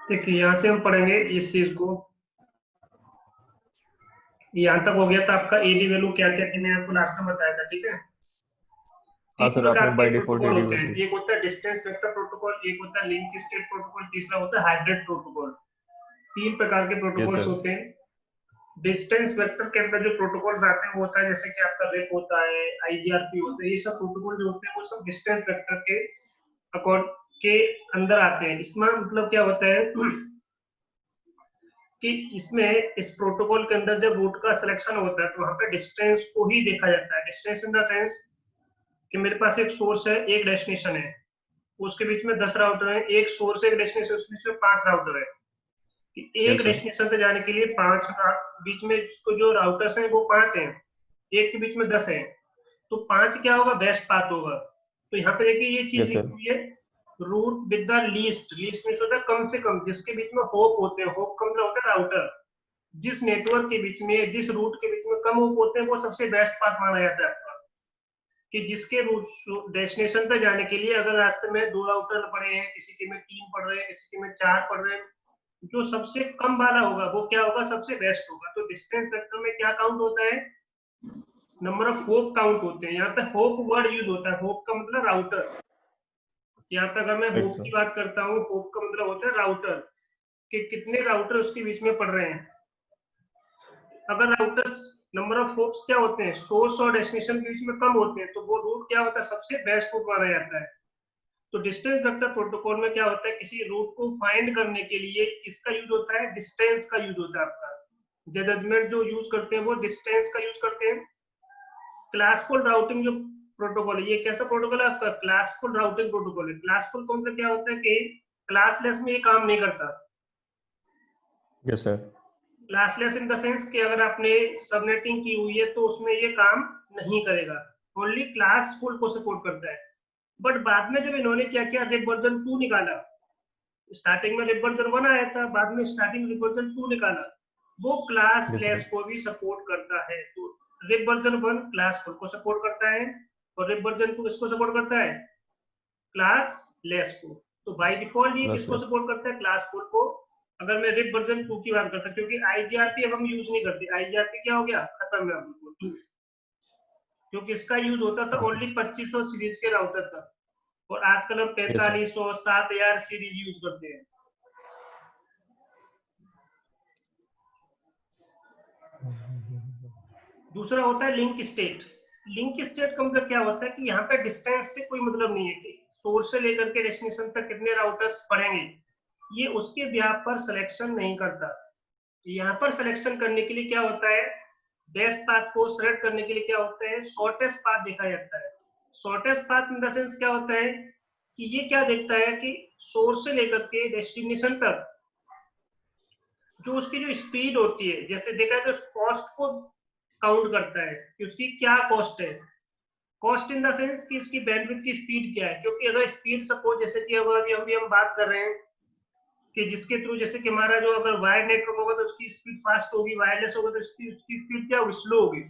देखिए यहाँ से हम पढ़ेंगे इस चीज को। यहाँ तक हो गया था आपका एडी वैल्यू क्या क्या थी, मैं आपको लास्ट में बताया था, ठीक है। हाँ तीन सर, आपने प्रकार के बाय डिफॉल्ट प्रोटोकॉल एडी होते हैं, वैल्यू। एक होता है डिस्टेंस वेक्टर प्रोटोकॉल, एक होता है लिंक स्टेट प्रोटोकॉल, तीसरा होता है हाइब्रिड प्रोटोकॉल। तीन प्रकार के यस प्रोटोकॉल्स सर। होते हैं। डिस्टेंस वेक्टर के अंदर जो प्रोटोकॉल्स आते हैं वो होता है जैसे कि आपका रिप होता है, आईजीआरपी होता है, ये सब प्रोटोकॉल जो होते हैं वो सब डिस्टेंस वेक्टर के अकॉर्ड के अंदर आते हैं। इसमें मतलब क्या होता है कि इसमें इस प्रोटोकॉल के अंदर जब रूट का सिलेक्शन होता है तो वहां पे डिस्टेंस को ही देखा जाता है। डिस्टेंस इन द सेंस कि मेरे पास एक सोर्स है, एक डेस्टिनेशन है, उसके बीच में 10 राउटर है, एक सोर्स एक डेस्टिनेशन, उसके बीच में 5 राउटर है। कि एक यस सर। डेस्टिनेशन से जाने के लिए 5 बीच में इसको जो राउटर्स हैं वो 5 हैं, एक के बीच में 10 है, तो 5 क्या होगा, बेस्ट पाथ होगा। तो यहाँ पे देखिए ये चीज यस लिखी सर। हुई है, route with the least. Least में होता है कम से कम, जिसके बीच में होप होते हैं, होप का मतलब होता है राउटर। जिस नेटवर्क के बीच में, जिस रूट के बीच में कम होप होते हैं वो सबसे बेस्ट पाथ माना जाता है आपका। कि जिसके रूट डेस्टिनेशन तक जाने के लिए अगर रास्ते में 2 राउटर पड़े हैं, किसी के में 3 पड़ रहे हैं, किसी के में 4 पड़ रहे हैं, जो सबसे कम वाला होगा वो क्या होगा, सबसे बेस्ट होगा। तो डिस्टेंस वेक्टर में क्या काउंट होता है, नंबर ऑफ होप काउंट होते हैं। यहाँ पे होप वर्ड यूज होता है, होप का मतलब राउटर। यहाँ पे अगर मैं राइट होप की सर। बात करता हूँ, होप का मतलब होता है राउटर, कि कितने राउटर उसके बीच में पड़ रहे हैं। अगर राउटर्स नंबर ऑफ होप्स क्या होते हैं, सोर्स और डेस्टिनेशन के बीच में कम होते हैं, तो वो रूट क्या होता है, सबसे बेस्ट रूट माना जाता है। तो डिस्टेंस वेक्टर प्रोटोकॉल में क्या होता है, किसी रूट को फाइंड करने के लिए इसका यूज होता है, डिस्टेंस का यूज होता है आपका। जजमेंट जो यूज करते हैं वो डिस्टेंस का यूज करते हैं। क्लासफुल राउटिंग जो प्रोटोकॉल है, ये कैसा प्रोटोकॉल है आपका, क्लासफुल राउटिंग प्रोटोकॉल है। क्लासफुल का मतलब क्या होता है कि क्लासलेस में ये काम नहीं करता। Yes sir. Classless in the sense कि अगर आपने सबनेटिंग की हुई है तो उसमें ये काम नहीं करेगा। ओनली क्लासफुल को सपोर्ट करता है। बट बाद में जब इन्होंने क्या किया, रिप वर्जन 2 निकाला। स्टार्टिंग में रिप वर्जन 1 आया था, बाद में स्टार्टिंग रिप वर्जन 2 निकाला, वो यस सर। क्लासलेस को भी सपोर्ट करता है। तो रिप वर्जन 1 क्लासफुल को सपोर्ट करता है, और रिप वर्जन 2 इसको सपोर्ट करता है, क्लासलेस को। तो बाय डिफॉल्ट ये क्लास किसको लेस। सपोर्ट करता है, क्लासफुल को। अगर मैं रिप वर्जन 2 की बात करता हूँ, क्योंकि आईजीआरपी अब हम यूज नहीं करते, आईजीआरपी क्या हो गया, खत्म है बिल्कुल। क्योंकि इसका यूज होता था ओके। ओनली 2500 सीरीज के राउटर तक, और आजकल हम यस सर। 4500 7000 सीरीज यूज करते हैं। दूसरा होता है लिंक स्टेट। लिंक स्टेट का मतलब क्या होता है कि यहाँ पे डिस्टेंस से कोई मतलब नहीं है कि सोर्स से लेकर के डेस्टिनेशन तक कितने राउटर्स पड़ेंगे, ये उसके ब्याह पर सिलेक्शन नहीं करता। यहाँ पर सिलेक्शन करने के लिए क्या होता है, बेस्ट पाथ को सेलेक्ट करने के लिए क्या होता है, शॉर्टेस्ट पाथ देखा जाता है। Shortest path in the sense क्या होता है कि ये क्या देखता है कि सोर्स से लेकर के डेस्टिनेशन तक जो उसकी जो स्पीड होती है, जैसे देखा है तो कॉस्ट को काउंट करता है कि उसकी क्या कॉस्ट है। कॉस्ट इन द सेंस कि उसकी बैंडविड्थ की स्पीड क्या है। क्योंकि अगर स्पीड सपोज जैसे कि अगर अभी हम बात कर रहे हैं कि जिसके थ्रू, जैसे कि हमारा जो अगर वायर्ड नेटवर्क होगा तो उसकी स्पीड फास्ट होगी, वायरलेस होगा तो उसकी स्पीड क्या होगी, स्लो होगी।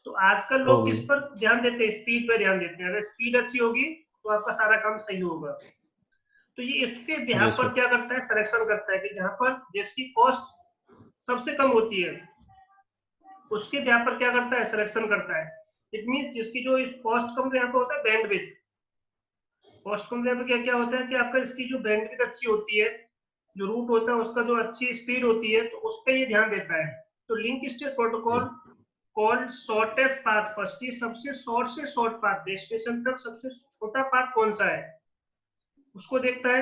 तो आजकल तो लोग होगी। किस पर ध्यान देते हैं, स्पीड पर ध्यान देते हैं। अगर स्पीड अच्छी होगी तो आपका सारा काम सही होगा। तो ये इसके बिहार यस पर सर। क्या करता है, सिलेक्शन करता है कि जहां पर जिसकी कॉस्ट सबसे कम होती है उसके बिहार पर क्या करता है, सिलेक्शन करता है। इट मीन जिसकी जो कॉस्ट कम यहाँ पर होता है बैंडविड्थ। कॉस्ट कम यहाँ पर क्या क्या होता है कि आपका इसकी जो बैंडविड्थ अच्छी होती है, जो रूट होता है उसका जो अच्छी स्पीड होती है, तो उस पर ये ध्यान देता है। तो link state protocol called shortest path first, ये सबसे शॉर्ट से शॉर्ट पाथ, डेस्टिनेशन तक सबसे छोटा पाथ कौन सा है उसको देखता है।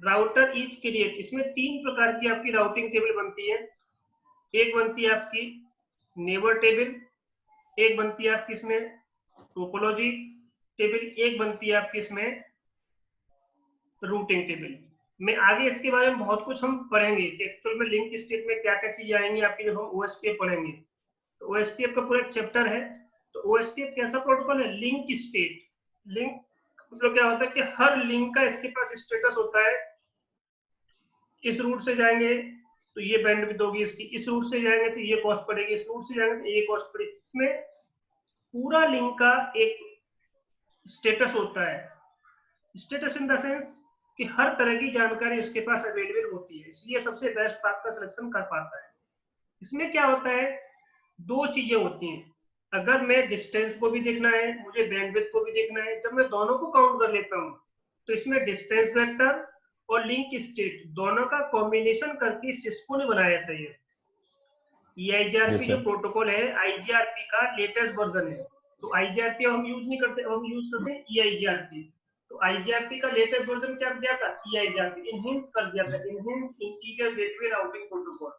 राउटर ईच क्रिएट, इसमें 3 प्रकार की आपकी राउटिंग टेबल बनती है। एक बनती है आपकी नेबर टेबल, एक बनती है आपकी इसमें टोपोलॉजी टेबल, एक बनती है आपकी इसमें रूटिंग टेबल। मैं आगे इसके बारे में बहुत कुछ हम पढ़ेंगे कि एक्चुअल में लिंक स्टेट में क्या क्या चीजें आएंगी आपकी जब हम ओएसपीएफ पढ़ेंगे। तो ओएसपीएफ का पूरा एक चैप्टर है। तो ओएसपीएफ कैसा प्रोटोकॉल है, लिंक स्टेट। लिंक मतलब क्या होता है कि हर लिंक का इसके पास स्टेटस होता है। इस रूट से जाएंगे तो ये बैंडविड्थ होगी इसकी, इस रूट से जाएंगे तो ये कॉस्ट पड़ेगी, इस रूट से जाएंगे तो ये कॉस्ट पड़ेगी। इसमें पूरा लिंक का एक स्टेटस होता है। स्टेटस इन द सेंस कि हर तरह की जानकारी उसके पास अवेलेबल होती है, इसलिए सबसे बेस्ट पाथ का सिलेक्शन कर पाता है। इसमें क्या होता है, दो चीजें होती हैं, अगर मैं डिस्टेंस को भी देखना है, मुझे बैंडविड्थ को भी देखना है, जब मैं दोनों को काउंट कर लेता हूँ तो इसमें डिस्टेंस वेक्टर और लिंक स्टेट दोनों का कॉम्बिनेशन करके सिस्को ने बनाया था ये। जी EIGRP जो सर। प्रोटोकॉल है IGRP का लेटेस्ट वर्जन है, तो IGRP हम यूज नहीं करते, हम यूज करते हैं EIGRP। तो IGRP का लेटेस्ट वर्जन क्या दिया था, EIGRP इनहेंस कर दिया था, enhance interior gateway routing protocol.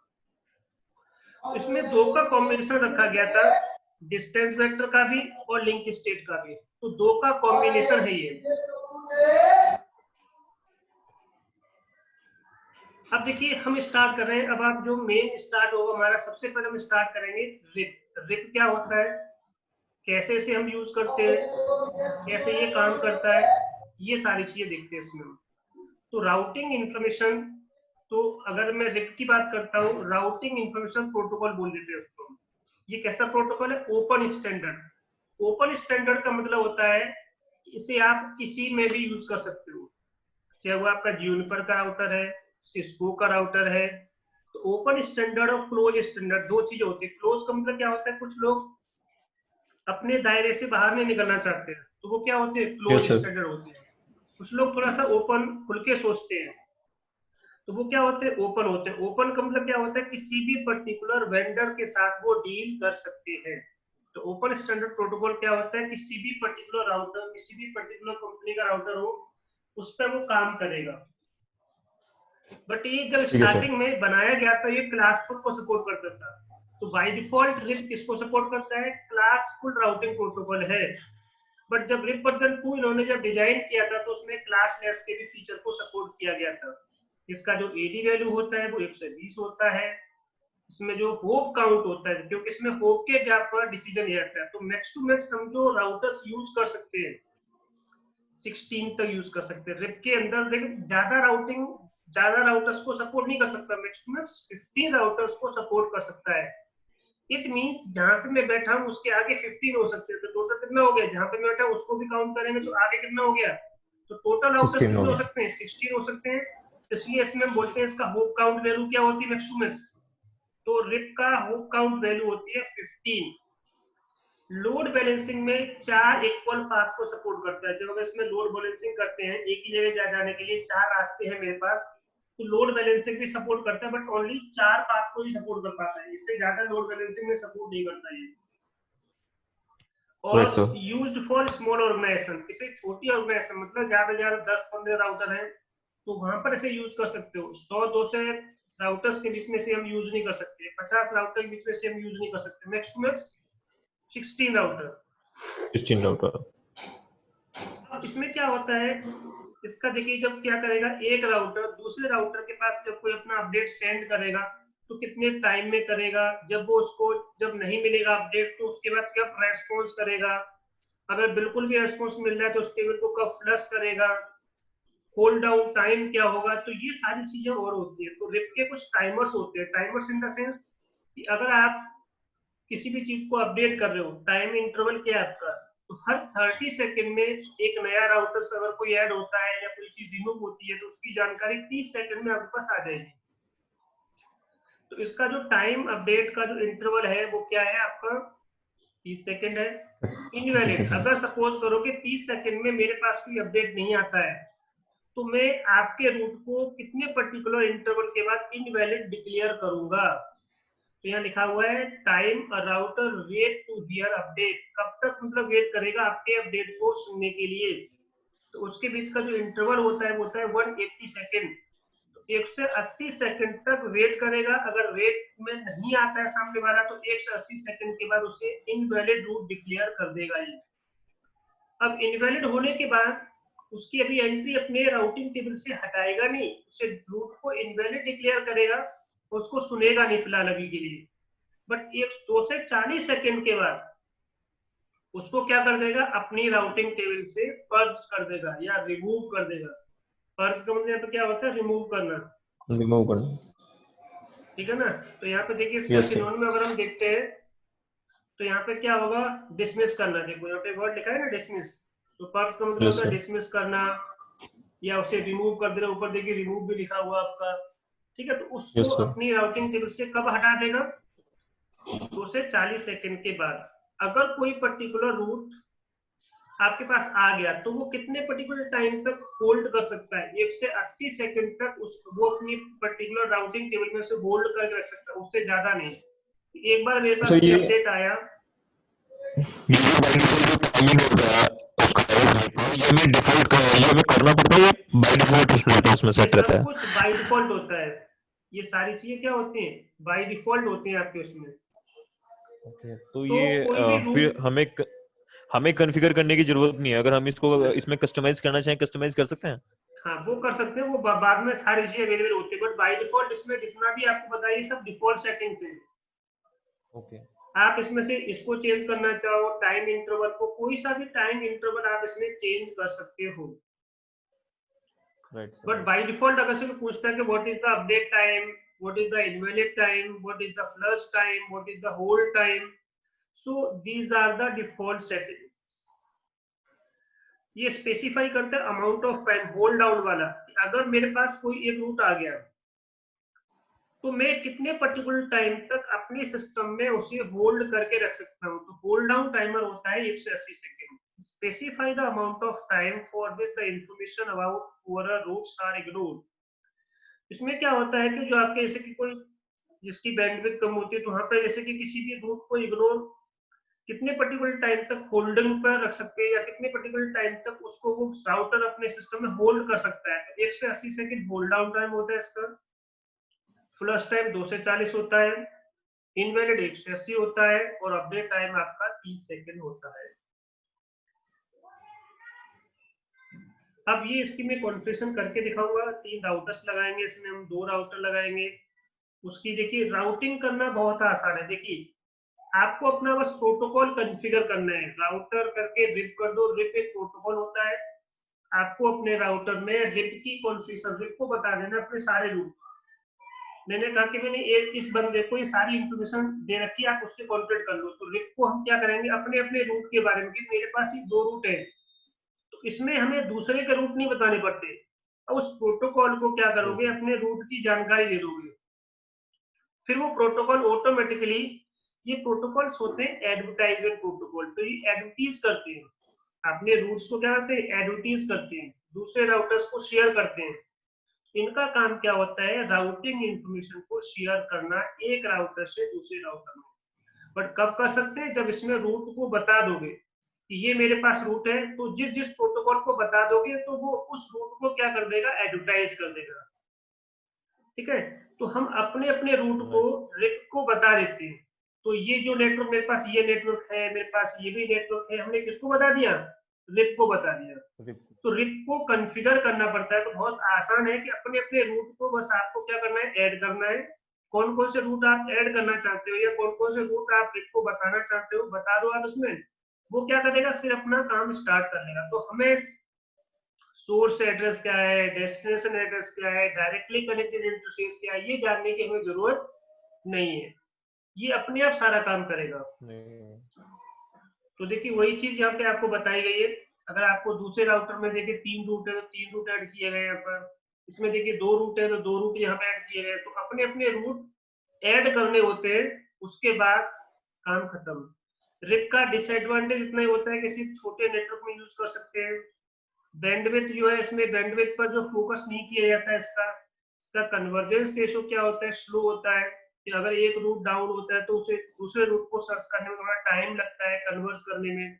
इसमें दो का कॉम्बिनेशन रखा गया था, डिस्टेंस वेक्टर का भी और लिंक स्टेट का भी, तो दो का कॉम्बिनेशन है ये। अब देखिए हम स्टार्ट कर रहे हैं, अब आप जो मेन स्टार्ट होगा हमारा, सबसे पहले हम स्टार्ट करेंगे रिप। रिप क्या होता है, कैसे इसे हम यूज करते हैं, कैसे ये काम करता है, ये सारी चीजें देखते हैं इसमें। तो राउटिंग इंफॉर्मेशन, तो अगर मैं रिप की बात करता हूँ, राउटिंग इंफॉर्मेशन प्रोटोकॉल बोल देते हैं उसको। ये कैसा प्रोटोकॉल है, ओपन स्टैंडर्ड। ओपन स्टैंडर्ड का मतलब होता है कि इसे आप किसी में भी यूज कर सकते हो, चाहे वो आपका जूनिपर का राउटर है, सिस्को का राउटर है। तो ओपन स्टैंडर्ड और क्लोज स्टैंडर्ड दो चीजें होती है। क्लोज का मतलब क्या होता है, कुछ लोग अपने दायरे से बाहर नहीं निकलना चाहते हैं, तो वो क्या होते हैं, क्लोज यस सर। स्टैंडर्ड होते हैं। कुछ लोग थोड़ा सा ओपन खुल के सोचते हैं, तो वो क्या होते हैं, ओपन होते हैं। ओपन का मतलब क्या होता है, किसी भी पर्टिकुलर वेंडर के साथ वो डील कर सकते हैं। तो ओपन स्टैंडर्ड प्रोटोकॉल क्या होता है, किसी भी पर्टिकुलर राउटर, किसी भी पर्टिकुलर कंपनी का राउटर हो, उस पर वो काम करेगा। बट ये जब ठीक है सर। स्टार्टिंग में बनाया गया था, ये क्लासफुल को सपोर्ट करता था। तो बाय डिफॉल्ट रिप किसको सपोर्ट करता है, क्लासफुल राउटिंग प्रोटोकॉल है। बट जब रिप वर्जन 2 इन्होंने जब डिजाइन किया था, तो उसमें क्लासलेस के भी फीचर को सपोर्ट किया गया था। इसका जो एडी वैल्यू होता है वो 120 होता है। इसमें जो होप काउंट होता है, क्योंकि इसमें होप के गैप पर डिसीजन लिया जाता है, तो मैक्स टू मैक्स हम जो राउटर्स यूज कर सकते हैं 16 तक यूज कर सकते हैं रिप के अंदर। लेकिन ज्यादा राउटर्स को सपोर्ट नहीं कर सकता, मैक्स टू मैक्स 15 राउटर्स को सपोर्ट कर सकता है। इट मींस जहां से मैं बैठा हूं उसके आगे 15 हो सकते हैं, तो टोटल कितना हो गया, जहां पे मैं बैठा हूं उसको भी काउंट करेंगे तो आगे कितना हो गया, तो टोटल राउटर्स 16 हो कितने हो गया। सकते हैं, 16 हो सकते हैं। इसलिए इसमें हम बोलते हैं इसका होप काउंट वैल्यू क्या होती है, मैक्स टू मैक्स। तो रिप का होप काउंट वैल्यू होती है 15। लोड बैलेंसिंग में 4 इक्वल पाथ को सपोर्ट करता है। जब हम इसमें लोड बैलेंसिंग करते हैं, एक ही जगह जाने के लिए 4 रास्ते हैं मेरे पास, तो लोड बैलेंसिंग भी सपोर्ट करता है, बट ओनली 4 पाथ को ही सपोर्ट कर पाता है, इससे ज्यादा लोड बैलेंसिंग में सपोर्ट नहीं करता ये। राइट और sir. Used for small organisation, इसे छोटी ऑर्गेनाइजेशन मतलब ज्यादा से ज्यादा 10-15 राउटर है, तो वहां पर इसे यूज कर सकते हो। 100-200 राउटर्स के बीच में से हम यूज नहीं कर सकते, 50 राउटर के बीच में से हम यूज नहीं कर सकते, max to max 16 router. 16 router. अब इसमें क्या होता है, इसका देखिए जब क्या करेगा, एक राउटर दूसरे राउटर के पास जब कोई अपना अपडेट सेंड करेगा तो कितने टाइम में करेगा, जब वो उसको जब नहीं मिलेगा अपडेट तो उसके बाद कब रेस्पॉन्स करेगा, अगर बिल्कुल भी रेस्पॉन्स मिल रहा है तो उस टेबल को कब फ्लश करेगा, होल्ड डाउन टाइम क्या होगा, तो ये सारी चीजें और होती है। तो रिप के कुछ टाइमर्स होते हैं, टाइमर्स इन द सेंस कि अगर आप किसी भी चीज को अपडेट कर रहे हो, टाइम इंटरवल क्या है आपका, तो हर 30 सेकंड में एक नया राउटर अगर कोई ऐड होता है या कोई चीज रिमूव होती है तो उसकी जानकारी 30 सेकंड में आपके पास आ जाएगी। तो इसका जो टाइम अपडेट का जो इंटरवल है वो क्या है आपका, 30 सेकंड है। 30 इनवैलिड, सेकंड। अगर सपोज करो कि 30 सेकंड में मेरे पास कोई अपडेट नहीं आता है, तो मैं आपके रूट को कितने पर्टिकुलर इंटरवल के बाद इनवैलिड डिक्लेयर करूंगा। तो यहाँ लिखा हुआ है time a router wait to hear update, कब तक मतलब वेट करेगा आपके अपडेट को सुनने के लिए। तो उसके बीच का जो इंटरवल होता है वो होता है 180 सेकेंड। तो 180 सेकेंड तक वेट करेगा, अगर वेट में नहीं आता है सामने वाला तो 180 सेकेंड के बाद उसे इनवैलिड रूट डिक्लेयर कर देगा ये। अब इनवैलिड होने के बाद उसकी अभी एंट्री अपने राउटिंग टेबल से हटाएगा नहीं, उसे रूट को इनवैलिड डिक्लेयर करेगा, उसको सुनेगा नहीं फिलहाल अभी के लिए। बट एक 2 से 40 सेकेंड के बाद उसको क्या कर देगा, अपनी राउटिंग टेबल से पर्ज कर देगा या रिमूव कर देगा। पर्ज का मतलब क्या होता है, रिमूव करना, रिमूव करना। ठीक है ना। तो यहाँ पे देखिए इसका यस सर। सिनोनिम में अगर हम देखते हैं तो यहाँ पे क्या होगा, डिसमिस करना। देखो यहाँ पे वर्ड लिखा है ना डिसमिस, तो पर्ज का मतलब यस होता है सर। डिसमिस करना, या उसे रिमूव कर दे रहे, ऊपर देखिए रिमूव भी लिखा हुआ आपका, ठीक है। तो उसको Yes, sir. अपनी राउटिंग टेबल से कब हटा देगा? 2 से 40 सेकंड के बाद। अगर कोई पर्टिकुलर रूट आपके पास आ गया तो वो कितने पर्टिकुलर टाइम तक होल्ड कर सकता है? 1 से 80 सेकंड तक उस वो अपनी पर्टिकुलर राउटिंग टेबल में से होल्ड करके रख सकता है, उससे ज्यादा नहीं। एक बार मेरे पास सर ये ये अपडेट आया, ये जो बाय डिफॉल्ट जो टाइमिंग होता है उसका ये हमें डिफॉल्ट ये हमें करना पड़ता है, ये बाय डिफॉल्ट रहता है, उसमें ये सेट रहता सब है। कुछ बाय डिफॉल्ट होता है। ये सारी चीजें क्या होती हैं? बाय डिफॉल्ट होती हैं आपके उसमें। ओके, तो तो ये कोई भी फिर रूट हमें कॉन्फ़िगर करने की जरूरत नहीं है, अगर हम इसको इसमें कस्टमाइज करना चाहें कस्टमाइज कर सकते हैं। हाँ वो कर सकते हैं, वो बाद में सारी चीजें अवेलेबल होती है, बट बाय डिफॉल्ट इसमें जितना भी आपको बताइए सब डिफॉल्ट सेटिंग्स है। ओके, आप इसमें से इसको चेंज करना चाहो, टाइम इंटरवल को, कोई सा भी टाइम इंटरवल आप इसमें चेंज कर सकते हो। Right sir, but right. By default अगर से पूछता है कि what is the update time, what is the invalid time, what is the flush time, what is the hold time, so these are the default settings. ये specify करता है amount of time, hold down वाला। अगर मेरे पास कोई एक root आ गया तो मैं कितने पर्टिकुलर टाइम तक अपने सिस्टम में उसे होल्ड करके रख सकता हूँ। तो होल्ड डाउन टाइमर होता है 180 second. Specify the amount of time for which the information about poor routes are ignored. इसमें क्या होता है कि जो आपके जैसे कि कोई जिसकी बैंडविड्थ कम होती है, तो वहां पे जैसे कि किसी भी रूट को इग्नोर कितने पर्टिकुलर टाइम तक होल्डिंग पर रख सकते हैं, या कितने पर्टिकुलर टाइम तक उसको वो राउटर अपने सिस्टम में होल्ड कर सकता है। तो 180 सेकेंड होल्ड डाउन टाइम होता है इसका। फ्लश टाइम 2 से 40 होता है, इनवैलिड 180 होता है, और अपडेट टाइम आपका 30 सेकेंड होता है। अब ये इसकी मैं कॉन्फ़िगरेशन करके दिखाऊंगा। 3 राउटर्स लगाएंगे, इसमें हम 2 राउटर लगाएंगे। उसकी देखिए राउटिंग करना बहुत आसान है। देखिए आपको अपना बस प्रोटोकॉल कॉन्फ़िगर करना है। राउटर करके रिप कर दो, रिप एक प्रोटोकॉल होता है। आपको अपने राउटर में रिप की कॉन्फ़िगरेशन, रिप को बता देना अपने सारे रूट। मैंने कहा कि मैंने एक इस बंदे को ये सारी इंफॉर्मेशन दे रखी है, आप उससे कॉन्टेक्ट कर लो। तो रिप को हम क्या करेंगे, अपने अपने रूट के बारे में, कि मेरे पास ये 2 रूट है, तो इसमें हमें दूसरे के रूट नहीं बताने पड़ते। अब उस प्रोटोकॉल को क्या यस करोगे, सर। अपने रूट की जानकारी दे दोगे। फिर वो प्रोटोकॉल ऑटोमेटिकली, ये प्रोटोकॉल्स होते हैं एडवर्टाइजमेंट प्रोटोकॉल, तो ये एडवर्टीज करते हैं अपने रूट्स को, क्या करते हैं, एडवर्टीज करते हैं, दूसरे राउटर्स को शेयर करते हैं। इनका काम क्या होता है, राउटिंग इंफॉर्मेशन को शेयर करना एक राउटर से दूसरे राउटर में। बट कब कर सकते हैं, जब इसमें रूट को बता दोगे कि ये मेरे पास रूट है, तो जिस जिस प्रोटोकॉल को बता दोगे तो वो उस रूट को क्या कर देगा, एडवर्टाइज कर देगा। ठीक है, तो हम अपने अपने रूट को राइट। रिप को बता देते हैं। तो ये जो नेटवर्क मेरे पास, ये नेटवर्क है मेरे पास, ये भी नेटवर्क है, हमने किसको बता दिया, रिप को बता दिया। तो रिप को कॉन्फ़िगर करना पड़ता है। तो बहुत आसान है कि अपने अपने रूट को बस आपको क्या करना है, ऐड करना है। कौन कौन से रूट आप ऐड करना चाहते हो, या कौन कौन से रूट आप रिप को बताना चाहते हो, बता दो आप इसमें। वो क्या करेगा, फिर अपना काम स्टार्ट कर लेगा। तो हमें सोर्स एड्रेस क्या है, डेस्टिनेशन एड्रेस क्या है, डायरेक्टली कनेक्टेड इंटरफेस क्या है, ये जानने की हमें जरूरत नहीं है। ये अपने आप सारा काम करेगा। नहीं। तो देखिए वही चीज यहाँ पे आपको बताई गई है। अगर आपको दूसरे राउटर में देखिए 3 रूट है तो 3 रूट ऐड किए गए यहाँ पर। इसमें देखिए 2 रूट है तो 2 रूट यहाँ पे ऐड किए गए। तो अपने अपने रूट ऐड करने होते हैं, उसके बाद काम खत्म। रिप का डिसएडवांटेज इतना ही होता है कि सिर्फ छोटे नेटवर्क में यूज कर सकते हैं। बैंडविड्थ जो है, इसमें बैंडविड्थ पर जो फोकस नहीं किया जाता है, इसका कन्वर्जेंस रेशो क्या होता है, स्लो होता है। कि अगर एक रूट डाउन होता है तो उसे दूसरे रूट को सर्च करने में थोड़ा टाइम लगता है, कन्वर्स करने में।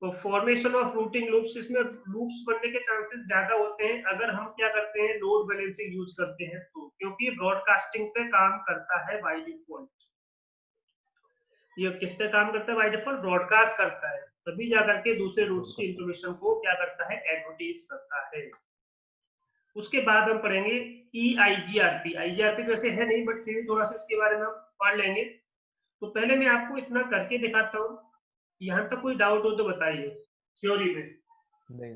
तो फॉर्मेशन ऑफ रूटिंग लूप्स, इसमें लूप्स बनने के चांसेस ज्यादा होते हैं अगर हम क्या करते हैं, लोड बैलेंसिंग यूज करते हैं, तो क्योंकि ब्रॉडकास्टिंग पे काम करता है बाय डिफॉल्ट। ये किस पे काम करता है, बाय डिफॉल्ट ब्रॉडकास्ट करता है, तभी जाकर के दूसरे रूट्स की इंफॉर्मेशन को क्या करता है, एडवर्टाइज करता है। उसके बाद हम पढ़ेंगे EIGRP। IGRP तो ऐसे है नहीं, बट फिर थोड़ा सा इसके बारे में हम पढ़ लेंगे। तो पहले मैं आपको इतना करके दिखाता हूँ। यहाँ तक कोई डाउट हो तो बताइए थ्योरी में। नहीं,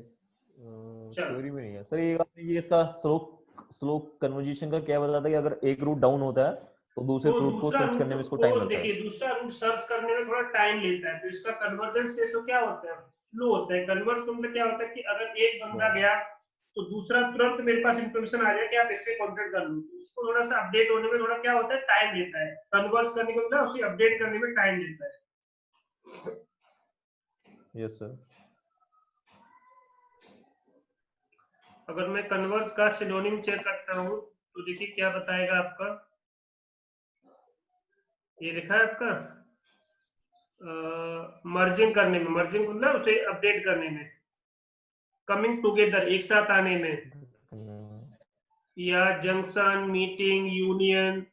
चलो थ्योरी में नहीं है सर। ये इसका स्लो स्लो कन्वर्जेशन का क्या बताता है कि अगर एक रूट डाउन होता है तो दूसरे तो रूट को दूसरा सर्च रूट करने में इसको को टाइम लगता है। देखिए, दूसरा रूट सर्च करने में थोड़ा टाइम लेता है, तो इसका कन्वर्जेंस रेशो क्या होता है, स्लो होता है। कन्वर्स मतलब क्या होता है कि अगर एक बंदा गया तो दूसरा तुरंत मेरे पास इंफॉर्मेशन आ जाए कि आप इससे कॉन्टेक्ट कर लो। तो उसको थोड़ा सा अपडेट होने में थोड़ा क्या होता है, टाइम लेता है, कन्वर्स करने को ना उसे अपडेट करने में टाइम लेता है। Yes sir. अगर मैं कन्वर्स का सिनोनिम चेक करता हूँ तो देखिए क्या बताएगा आपका, ये लिखा है आपका मर्जिंग करने में, मर्जिंग ना उसे अपडेट करने में, कमिंग टुगेदर एक साथ आने में, या जंक्शन, मीटिंग, यूनियन,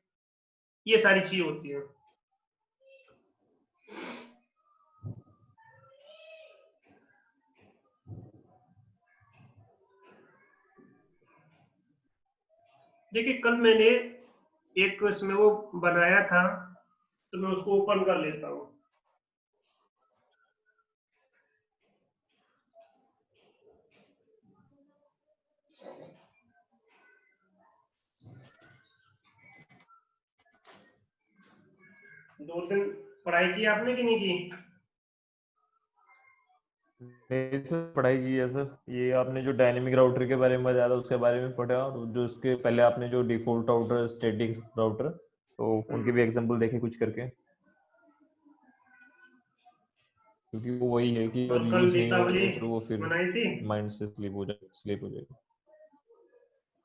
ये सारी चीजें होती है। देखिए कल मैंने एक इसमें वो बनाया था, तो मैं उसको ओपन कर लेता हूँ। दो दिन पढ़ाई की आपने कि नहीं की? नहीं सर, पढ़ाई की है सर। ये आपने जो डायनेमिक राउटर के बारे में बताया था उसके बारे में पढ़ा, और जो उसके पहले आपने जो डिफॉल्ट राउटर, स्टैटिक राउटर, तो उनके भी एग्जांपल देखे कुछ करके, क्योंकि वो वही है कि अगर और कल यूज नहीं होगा दीपावली तो फिर वो फिर मनाई थी? माइंड से स्लीप हो जाएगा।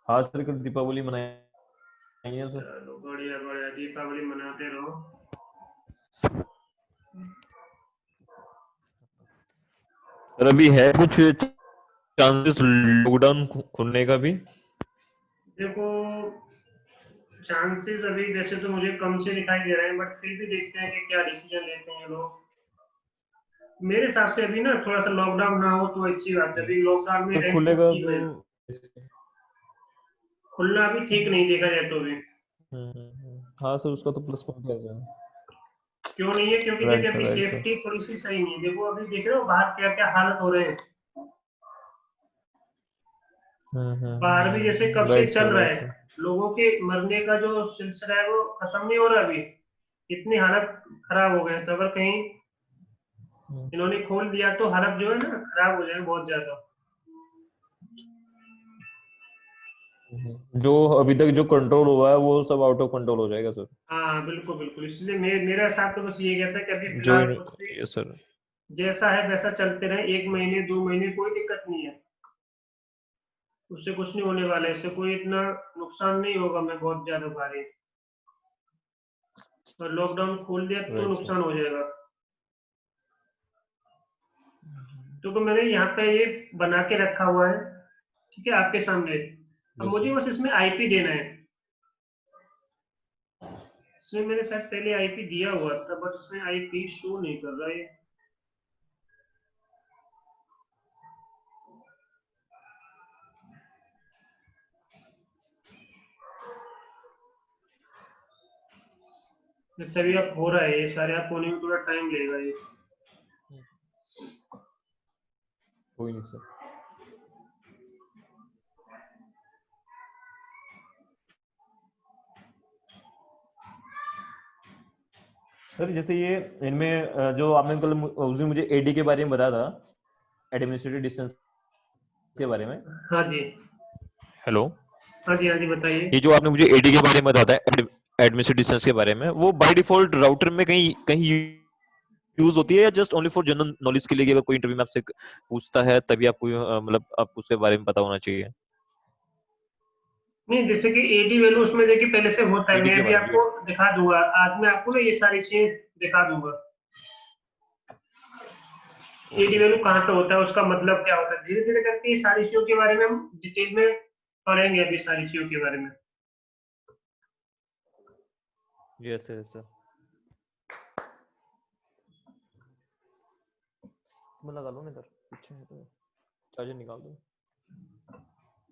हाँ सर, कल दीपावली मनाई है सर। चलो बढ़िया बढ़िया, दीपावली मनाते रहो। सर अभी है कुछ चांसेस लॉकडाउन खुलने का भी? देखो चांसेस अभी वैसे तो मुझे कम से दिखाई दे रहे हैं, बट फिर भी देखते हैं कि क्या डिसीजन लेते हैं लोग। मेरे हिसाब से अभी ना थोड़ा सा लॉकडाउन ना हो तो अच्छी बात है, अभी लॉकडाउन में तो रह खुलेगा ठीक है, तो खुलना अभी ठीक नहीं देखा जाए तो भी। हाँ सर, उसका तो प्लस पॉइंट है सर। क्यों नहीं है? क्योंकि राइट देखिए सर, अभी राइट सर। सेफ्टी थोड़ी सी सही नहीं है। देखो अभी देख रहे हो बाहर क्या क्या हालत हो रहे हैं, बाहर भी जैसे कब से राइट चल सर, रहा राइट है, सर। लोगों के मरने का जो सिलसिला है वो खत्म नहीं हो रहा अभी, इतनी हालत खराब हो गए। तो अगर कहीं इन्होंने खोल दिया तो हालत जो है ना खराब हो जाएगी बहुत ज्यादा। जो अभी तक जो कंट्रोल हुआ है वो सब आउट ऑफ कंट्रोल हो जाएगा सर। हाँ बिल्कुल बिल्कुल, इसलिए मेरा हिसाब तो बस ये कहता है कि अभी जो फिलहाल इन कुछ भी यस सर। जैसा है वैसा चलते रहे, 1 महीने 2 महीने कोई दिक्कत नहीं है, उससे कुछ नहीं होने वाला है, इससे कोई इतना नुकसान नहीं होगा मैं बहुत ज्यादा भारी। और लॉकडाउन खोल दिया तो राइट सर। नुकसान हो जाएगा। तो मैंने यहाँ पे ये बना के रखा हुआ है, ठीक है आपके सामने। अब यस मुझे सर। बस इसमें आईपी देना है। इसमें मैंने शायद पहले आईपी दिया हुआ था, बट इसमें आईपी शो नहीं कर रहा है। अच्छा अभी आप हो रहा है ये सारे, आप होने में थोड़ा टाइम लगेगा ये। कोई नहीं सर। सर जैसे ये इनमें जो आपने कल उस दिन मुझे एडी के बारे में बताया था, एडमिनिस्ट्रेटिव डिस्टेंस के बारे में। हाँ जी। हेलो, हाँ जी हाँ जी बताइए। ये जो आपने मुझे एडी के बारे में बताया था, एडमिनिस्ट्रेटिव डिस्टेंस के बारे में, वो बाय डिफॉल्ट राउटर में कहीं कहीं यूज होती है या just only for general knowledge के लिए कि अगर कोई इंटरव्यू में आपसे पूछता है तभी आपको मतलब आपको उसके बारे में पता होना चाहिए? नहीं जैसे कि एडी वैल्यू उसमें देखिए पहले से होता है, एडी मैं के भी बारे में आपको दिखा दूंगा, आज मैं आपको ना ये सारी चीज दिखा दूंगा। AD okay value okay. कहाँ पे होता है, उसका मतलब क्या होता है, धीरे धीरे करके ये सारी चीजों के बारे में हम डिटेल में पढ़ेंगे अभी सारी चीजों के बारे में। Yes yes sir. इसमें लगा लो ना इधर पीछे है तो चार्जर निकाल दो।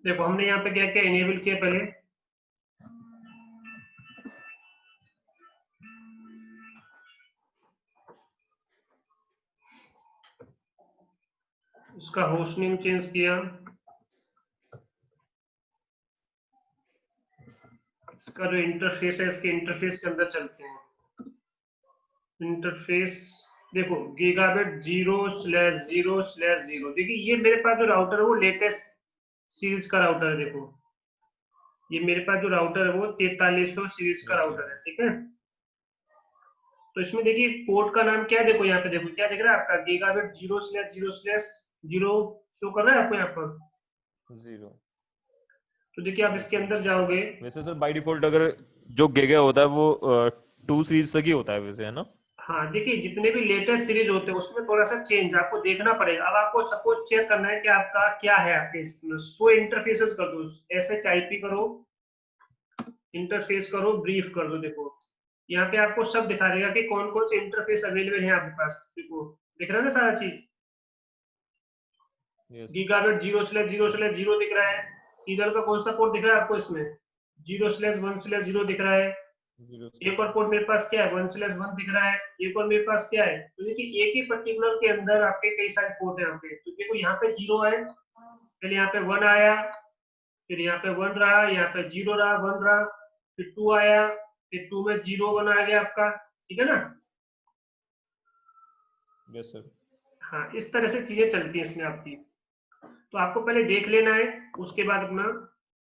देखो हमने यहाँ पे क्या क्या इनेबल किया पहले, इसका होस्ट नेम चेंज किया, इसका जो इंटरफेस है इसके इंटरफेस के अंदर चलते हैं। इंटरफेस देखो गीगाबिट 0/0/0, देखिए ये मेरे पास जो राउटर है वो लेटेस्ट सीरीज का राउटर है। देखो ये मेरे पास जो राउटर है वो 4300 सीरीज का राउटर है, ठीक है। तो इसमें देखिए पोर्ट का नाम क्या है, देखो यहाँ पे देखो क्या दिख रहा है आपका, गीगाबिट 0/0/0 शो कर रहा है आपको यहाँ पर। 0 तो देखिए आप इसके अंदर जाओगे। वैसे सर बाय डिफॉल्ट अगर जो गीगा होता है वो 2 सीरीज तक ही होता है वैसे, है ना? हाँ देखिए जितने भी लेटेस्ट सीरीज होते हैं उसमें थोड़ा सा चेंज आपको देखना पड़ेगा। अब आपको सपोज चेक करना है कि आपका क्या है आपके इसमें, सो इंटरफेसेस कर दो, SHIP करो, इंटरफेस करो, ब्रीफ कर दो। देखो यहाँ पे आपको सब दिखा देगा कि कौन कौन से इंटरफेस अवेलेबल है आपके पास। देखो दिख रहा है ना सारा चीज। गीगाबिट 0/0/0 दिख रहा है। सीरियल का कौन सा पोर्ट दिख रहा है आपको इसमें, 0/1/0 दिख रहा है। एक और पोर्ट मेरे पास क्या है, 1/1 दिख रहा है। एक और मेरे पास क्या है, तो देखिए एक ही पर्टिकुलर के अंदर आपके कई सारे पोर्ट है यहाँ पे। तो देखो यहाँ पे 0 है, फिर यहाँ पे 1 आया, फिर यहाँ पे 1 रहा, यहाँ पे 0 रहा, 1 रहा, फिर 2 आया, फिर 2 में 0 1 आ गया आपका, ठीक है ना। Yes sir. हाँ इस तरह से चीजें चलती हैं इसमें आपकी। तो आपको पहले देख लेना है, उसके बाद अपना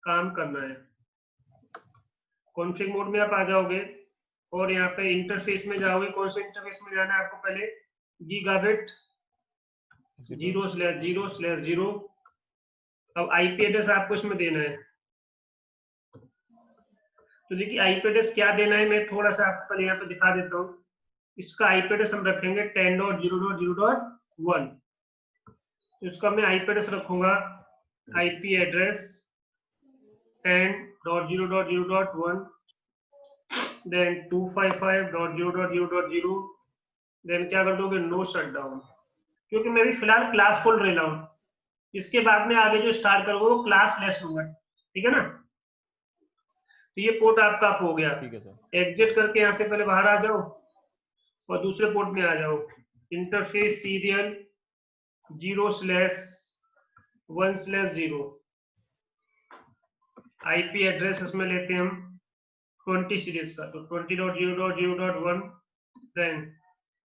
काम करना है। कॉन्फ़िग मोड में आप आ जाओगे और यहाँ पे इंटरफेस में जाओगे। कौन से इंटरफेस में जाना है आपको, पहले गीगाबिट 0/0/0। अब आईपी एड्रेस आपको इसमें देना है। तो देखिए आईपी एड्रेस क्या देना है, मैं थोड़ा सा आपको पहले यहाँ पे दिखा देता हूँ। इसका आईपी एड्रेस हम रखेंगे 10.0.0.1। तो इसका मैं आईपी एड्रेस रखूंगा, आईपी एड्रेस 10.0.0.1, देन 255.0.0.0, देन क्या कर दोगे, नो शटडाउन। क्योंकि मैं भी फिलहाल क्लास फुल रह रहा हूँ, इसके बाद में आगे जो स्टार्ट करूंगा वो क्लास लेस होगा, ठीक है ना। तो ये पोर्ट आपका हो गया। ठीक है सर। एग्जिट करके यहाँ से पहले बाहर आ जाओ और दूसरे पोर्ट में आ जाओ। Interface serial 0/1/0। आईपी एड्रेस इसमें लेते हैं हम 20 सीरीज का, तो 20.0.0.1, देन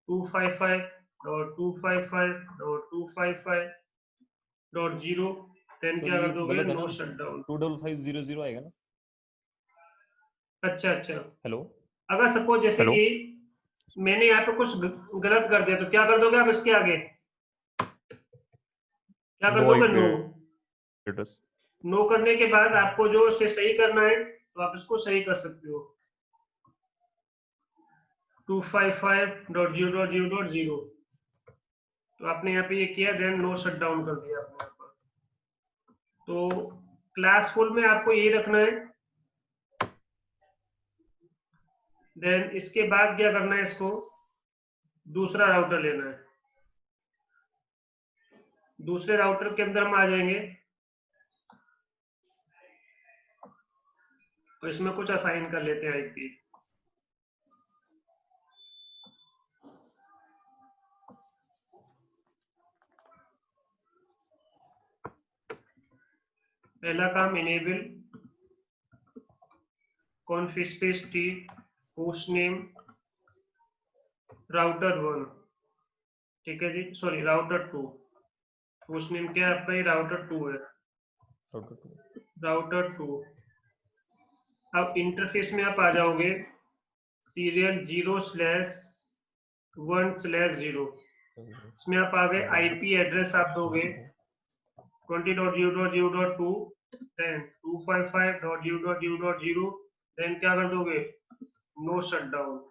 255.255.255.0, देन क्या कर दोगे, नो शटडाउन। 25500 आएगा ना? अच्छा अच्छा, हेलो, अगर सपोज जैसे कि मैंने यहाँ पे कुछ गलत कर दिया तो क्या कर दोगे आप इसके आगे, क्या कर दोगे, नो। एड्रेस नो करने के बाद आपको जो उसे सही करना है तो आप इसको सही कर सकते हो, 255.0.0.0। तो आपने यहाँ पे ये किया, देन नो शटडाउन कर दिया आपने यहाँ पर। तो क्लास फुल में आपको यही रखना है। देन इसके बाद क्या करना है, इसको दूसरा राउटर लेना है। दूसरे राउटर के अंदर हम आ जाएंगे और इसमें कुछ असाइन कर लेते हैं आईपी। पहला काम enable config space T host name router 1, ठीक है जी, सॉरी राउटर 2। होस्ट नेम क्या है आपका, ये राउटर 2 है, राउटर 2। अब इंटरफेस में आप आ जाओगे, सीरियल 0/1/0। इसमें आप आ गए, आईपी एड्रेस आप दोगे 20.0.0.2, देन 255.0.0.0, देन क्या कर दोगे, नो शटडाउन।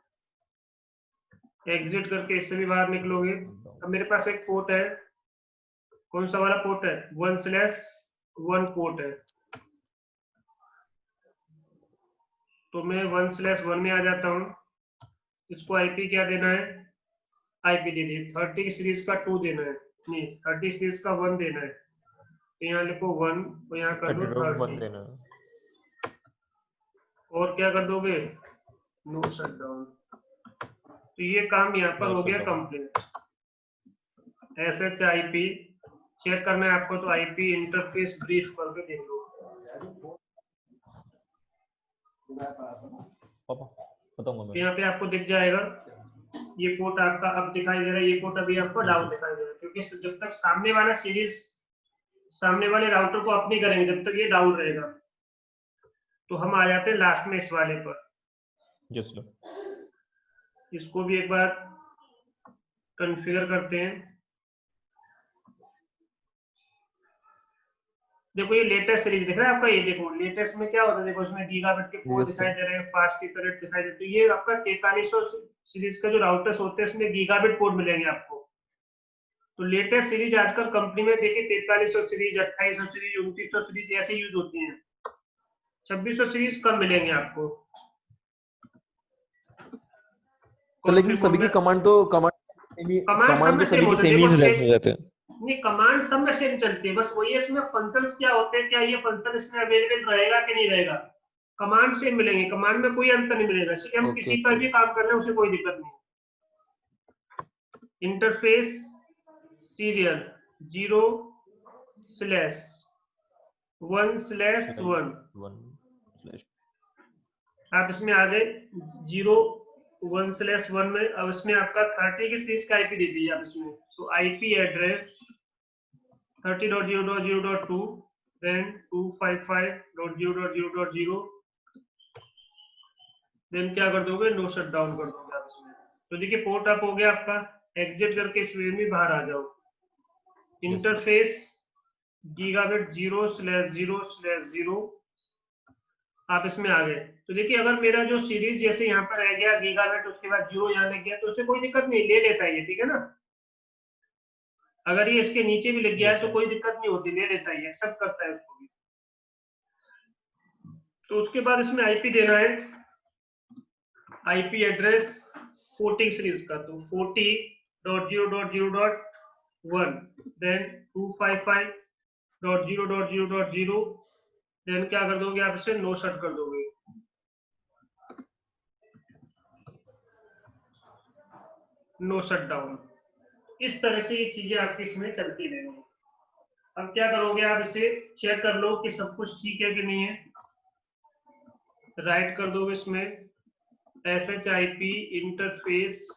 एग्जिट करके इससे भी बाहर निकलोगे। अब मेरे पास एक पोर्ट है, कौन सा वाला पोर्ट है, 1/1 पोर्ट है। तो मैं 1/1 में आ जाता हूँ। इसको आईपी क्या देना है, आईपी दे दिए 30 सीरीज का 2 देना है, नहीं 30 सीरीज का 1 देना है। तो यहाँ लिखो 1, तो यहाँ कर दो 30 देना। और क्या कर दोगे, नो शटडाउन। तो ये काम यहाँ पर हो गया कंप्लीट। SHIP चेक करना है आपको, तो आईपी इंटरफेस ब्रीफ करके देख लो। यहाँ पे आपको दिख जाएगा, ये पोर्ट आपका अब दिखाई दे रहा है, ये पोर्ट अभी आपको डाउन दिखाई दे रहा है, क्योंकि जब तक सामने वाला सीरीज सामने वाले राउटर को अप नहीं करेंगे जब तक ये डाउन रहेगा। तो हम आ जाते हैं लास्ट में इस वाले पर। Yes sir. इसको भी एक बार कॉन्फ़िगर करते हैं। देखो ये लेटेस्ट सीरीज दिख रहा है आपका, ये देखो लेटेस्ट में क्या होता है, देखो इसमें गीगाबिट के पोर्ट Yes, दिखाई sir. दे रहे हैं, फास्ट इथरनेट दिखाई दे, तो ये आपका 4300 सीरीज का जो राउटर्स होते हैं इसमें गीगाबिट पोर्ट मिलेंगे आपको। तो लेटेस्ट सीरीज आजकल कंपनी में देखिए 4300 सीरीज, 2800 सीरीज, 2900 सीरीज ऐसे यूज होती हैं। 2600 सीरीज कम मिलेंगे आपको। तो लेकिन सभी की कमांड तो सभी की सेम ही रहते हैं। नहीं, कमांड सब में सेम चलती है, बस वही है इसमें फंक्शंस क्या होते हैं, क्या ये फंक्शन इसमें अवेलेबल रहेगा कि नहीं रहेगा, कमांड सेम मिलेंगे, कमांड में कोई अंतर नहीं मिलेगा, इसलिए हम किसी पर भी काम कर रहे हैं उसे कोई दिक्कत नहीं। Interface serial 0/1/1। आप इसमें आ गए 0/1/1 में। अब इसमें आपका 30 की सीरीज का आईपी दे दीजिए आप इसमें। तो आईपी एड्रेस 30.0.0.2 देन 255.0.0.0 देन क्या कर दोगे, नो शट डाउन कर दोगे आप इसमें। तो देखिए पोर्ट अप हो गया आपका, एग्जिट करके इस वे में बाहर आ जाओ। इंटरफेस गीगाबिट 0/0/0 आप इसमें आ गए। तो देखिए अगर मेरा जो सीरीज जैसे यहाँ पर रह गया गीगाबिट, उसके बाद 0 यहाँ लग गया, तो उससे कोई दिक्कत नहीं, ले लेता है ये, ठीक है ना। अगर ये इसके नीचे भी लग गया है तो कोई दिक्कत नहीं होती, ले लेता है, एक्सेप्ट करता है उसको भी। तो उसके बाद इसमें आईपी देना है, आईपी एड्रेस 40 सीरीज का, तो 40.0.0.1 देन 255.0.0.0 देन क्या कर दोगे आप इसे, नो शट कर दोगे। No shut down. इस तरह से ये चीजें आपकी इसमें चलती रहेंगी। अब क्या करोगे आप इसे चेक कर लो कि सब कुछ ठीक है कि नहीं है। राइट कर दोगे इसमें SHIP इंटरफेस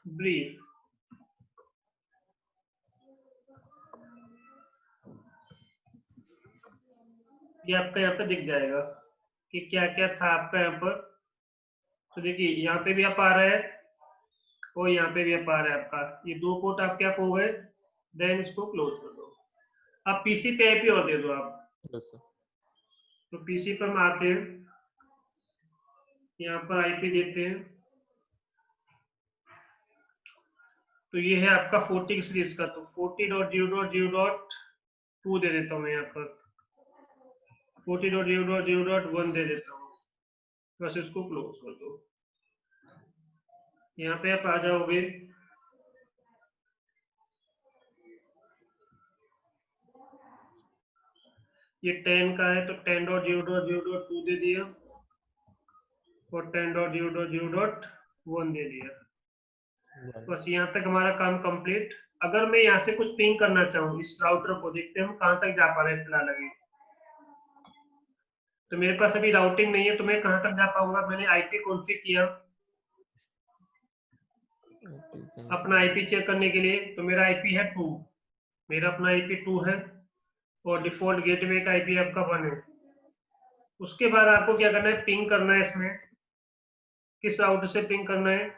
ब्रीफ। ये आपका यहाँ पे दिख जाएगा कि क्या क्या था आपका यहाँ पर। तो देखिए यहाँ पे भी आप आ रहा है और यहाँ पे भी आप आ रहा है आपका, ये दो पोर्ट आपके आप हो गए। देन इसको क्लोज कर दो। अब पीसी पे आईपी और दे दो आप। तो पीसी पर हम आते हैं, यहाँ पर आईपी देते हैं। तो ये है आपका 40 सीरीज का, तो 40.0.0.2 दे देता हूँ यहाँ पर, 40.0.0.1 दे देता हूँ। बस इसको क्लोज कर दो। यहाँ पे आप आ जाओगे, ये 10 का है तो 10.0.0.2 दे दिया और 10.0.0.1 दे दिया। बस यहाँ तक हमारा काम कंप्लीट। अगर मैं यहाँ से कुछ पिंग करना चाहूँ इस राउटर को, देखते हैं हम कहाँ तक जा पा रहे हैं फिलहाल अभी। तो मेरे पास अभी राउटिंग नहीं है, तो मैं कहाँ तक जा पाऊंगा। मैंने आईपी कॉन्फ़िग किया अपना आईपी चेक करने के लिए, तो मेरा आईपी है 2, मेरा अपना आईपी 2 है और डिफॉल्ट गेटवे का आईपी आपका 1 है। उसके बाद आपको क्या करना है, पिंग करना है इसमें। किस राउटर से पिंग करना है,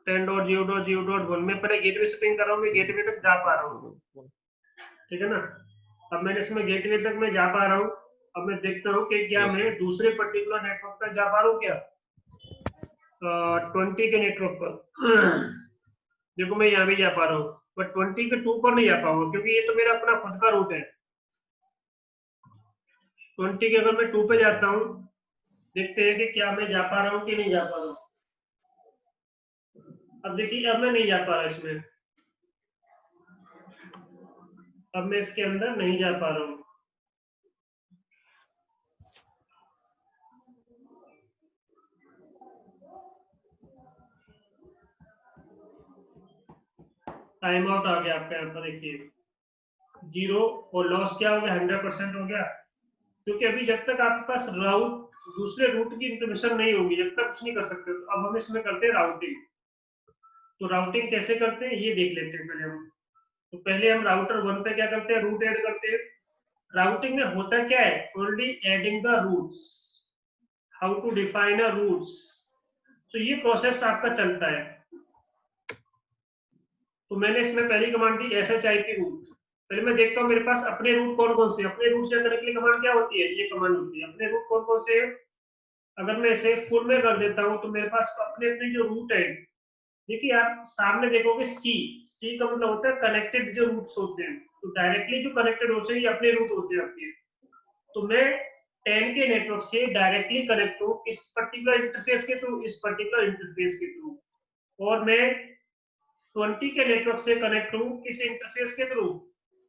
10.0.0.1 में पहले गेटवे से पिंग कर रहा हूँ, मैं गेटवे तक जा पा रहा हूँ, ठीक है ना। अब मैंने इसमें गेटवे तक मैं जा पा रहा हूँ। अब मैं देखता हूँ कि क्या मैं दूसरे पर्टिकुलर नेटवर्क तक जा पा रहा हूँ क्या, 20 के नेटवर्क पर। देखो मैं यहाँ भी जा पा रहा हूँ, बट 20 के 2 पर नहीं जा पाऊंगा क्योंकि ये तो मेरा अपना खुद का रूट है। 20 के अगर मैं 2 पे जाता हूँ, देखते हैं कि क्या मैं जा पा रहा हूँ कि नहीं जा पा रहा हूँ। अब देखिए अब मैं नहीं जा पा रहा इसमें, अब मैं इसके अंदर नहीं जा पा रहा हूँ। टाइम आउट आ गया आपका यहाँ पर, देखिए 0 और लॉस क्या हो गया, 100% हो गया। क्योंकि अभी जब तक आपके पास दूसरे रूट की इंफॉर्मेशन नहीं होगी जब तक कुछ नहीं कर सकते। तो अब हम इसमें करते हैं राउटिंग। तो राउटिंग कैसे करते हैं ये देख लेते हैं पहले हम। तो पहले हम राउटर 1 पे क्या करते हैं, रूट ऐड करते हैं। राउटिंग में होता क्या है, only adding the routes, how to define a routes. तो ये प्रोसेस आपका चलता है। तो मैंने इसमें पहली कमांड दी SHIP रूट। पहले मैं देखता हूँ मेरे पास अपने रूट कौन कौन से, अपने रूट शेयर करने के लिए कमांड क्या होती है, ये कमांड होती है। अपने रूट कौन कौन से, अगर मैं इसे फुल में कर देता हूँ तो मेरे पास अपने अपने जो रूट है, देखिए आप सामने देखोगे सी का मतलब होता है कनेक्टेड जो रूट्स होते हैं। तो डायरेक्टली जो कनेक्टेड होते हैं ये अपने रूट होते हैं आपके। तो मैं 10 के नेटवर्क से डायरेक्टली कनेक्ट हूँ इस पर्टिकुलर इंटरफेस के थ्रू, इस पर्टिकुलर इंटरफेस के थ्रू। और मैं 20 के नेटवर्क से कनेक्ट हूँ इस इंटरफेस के थ्रू,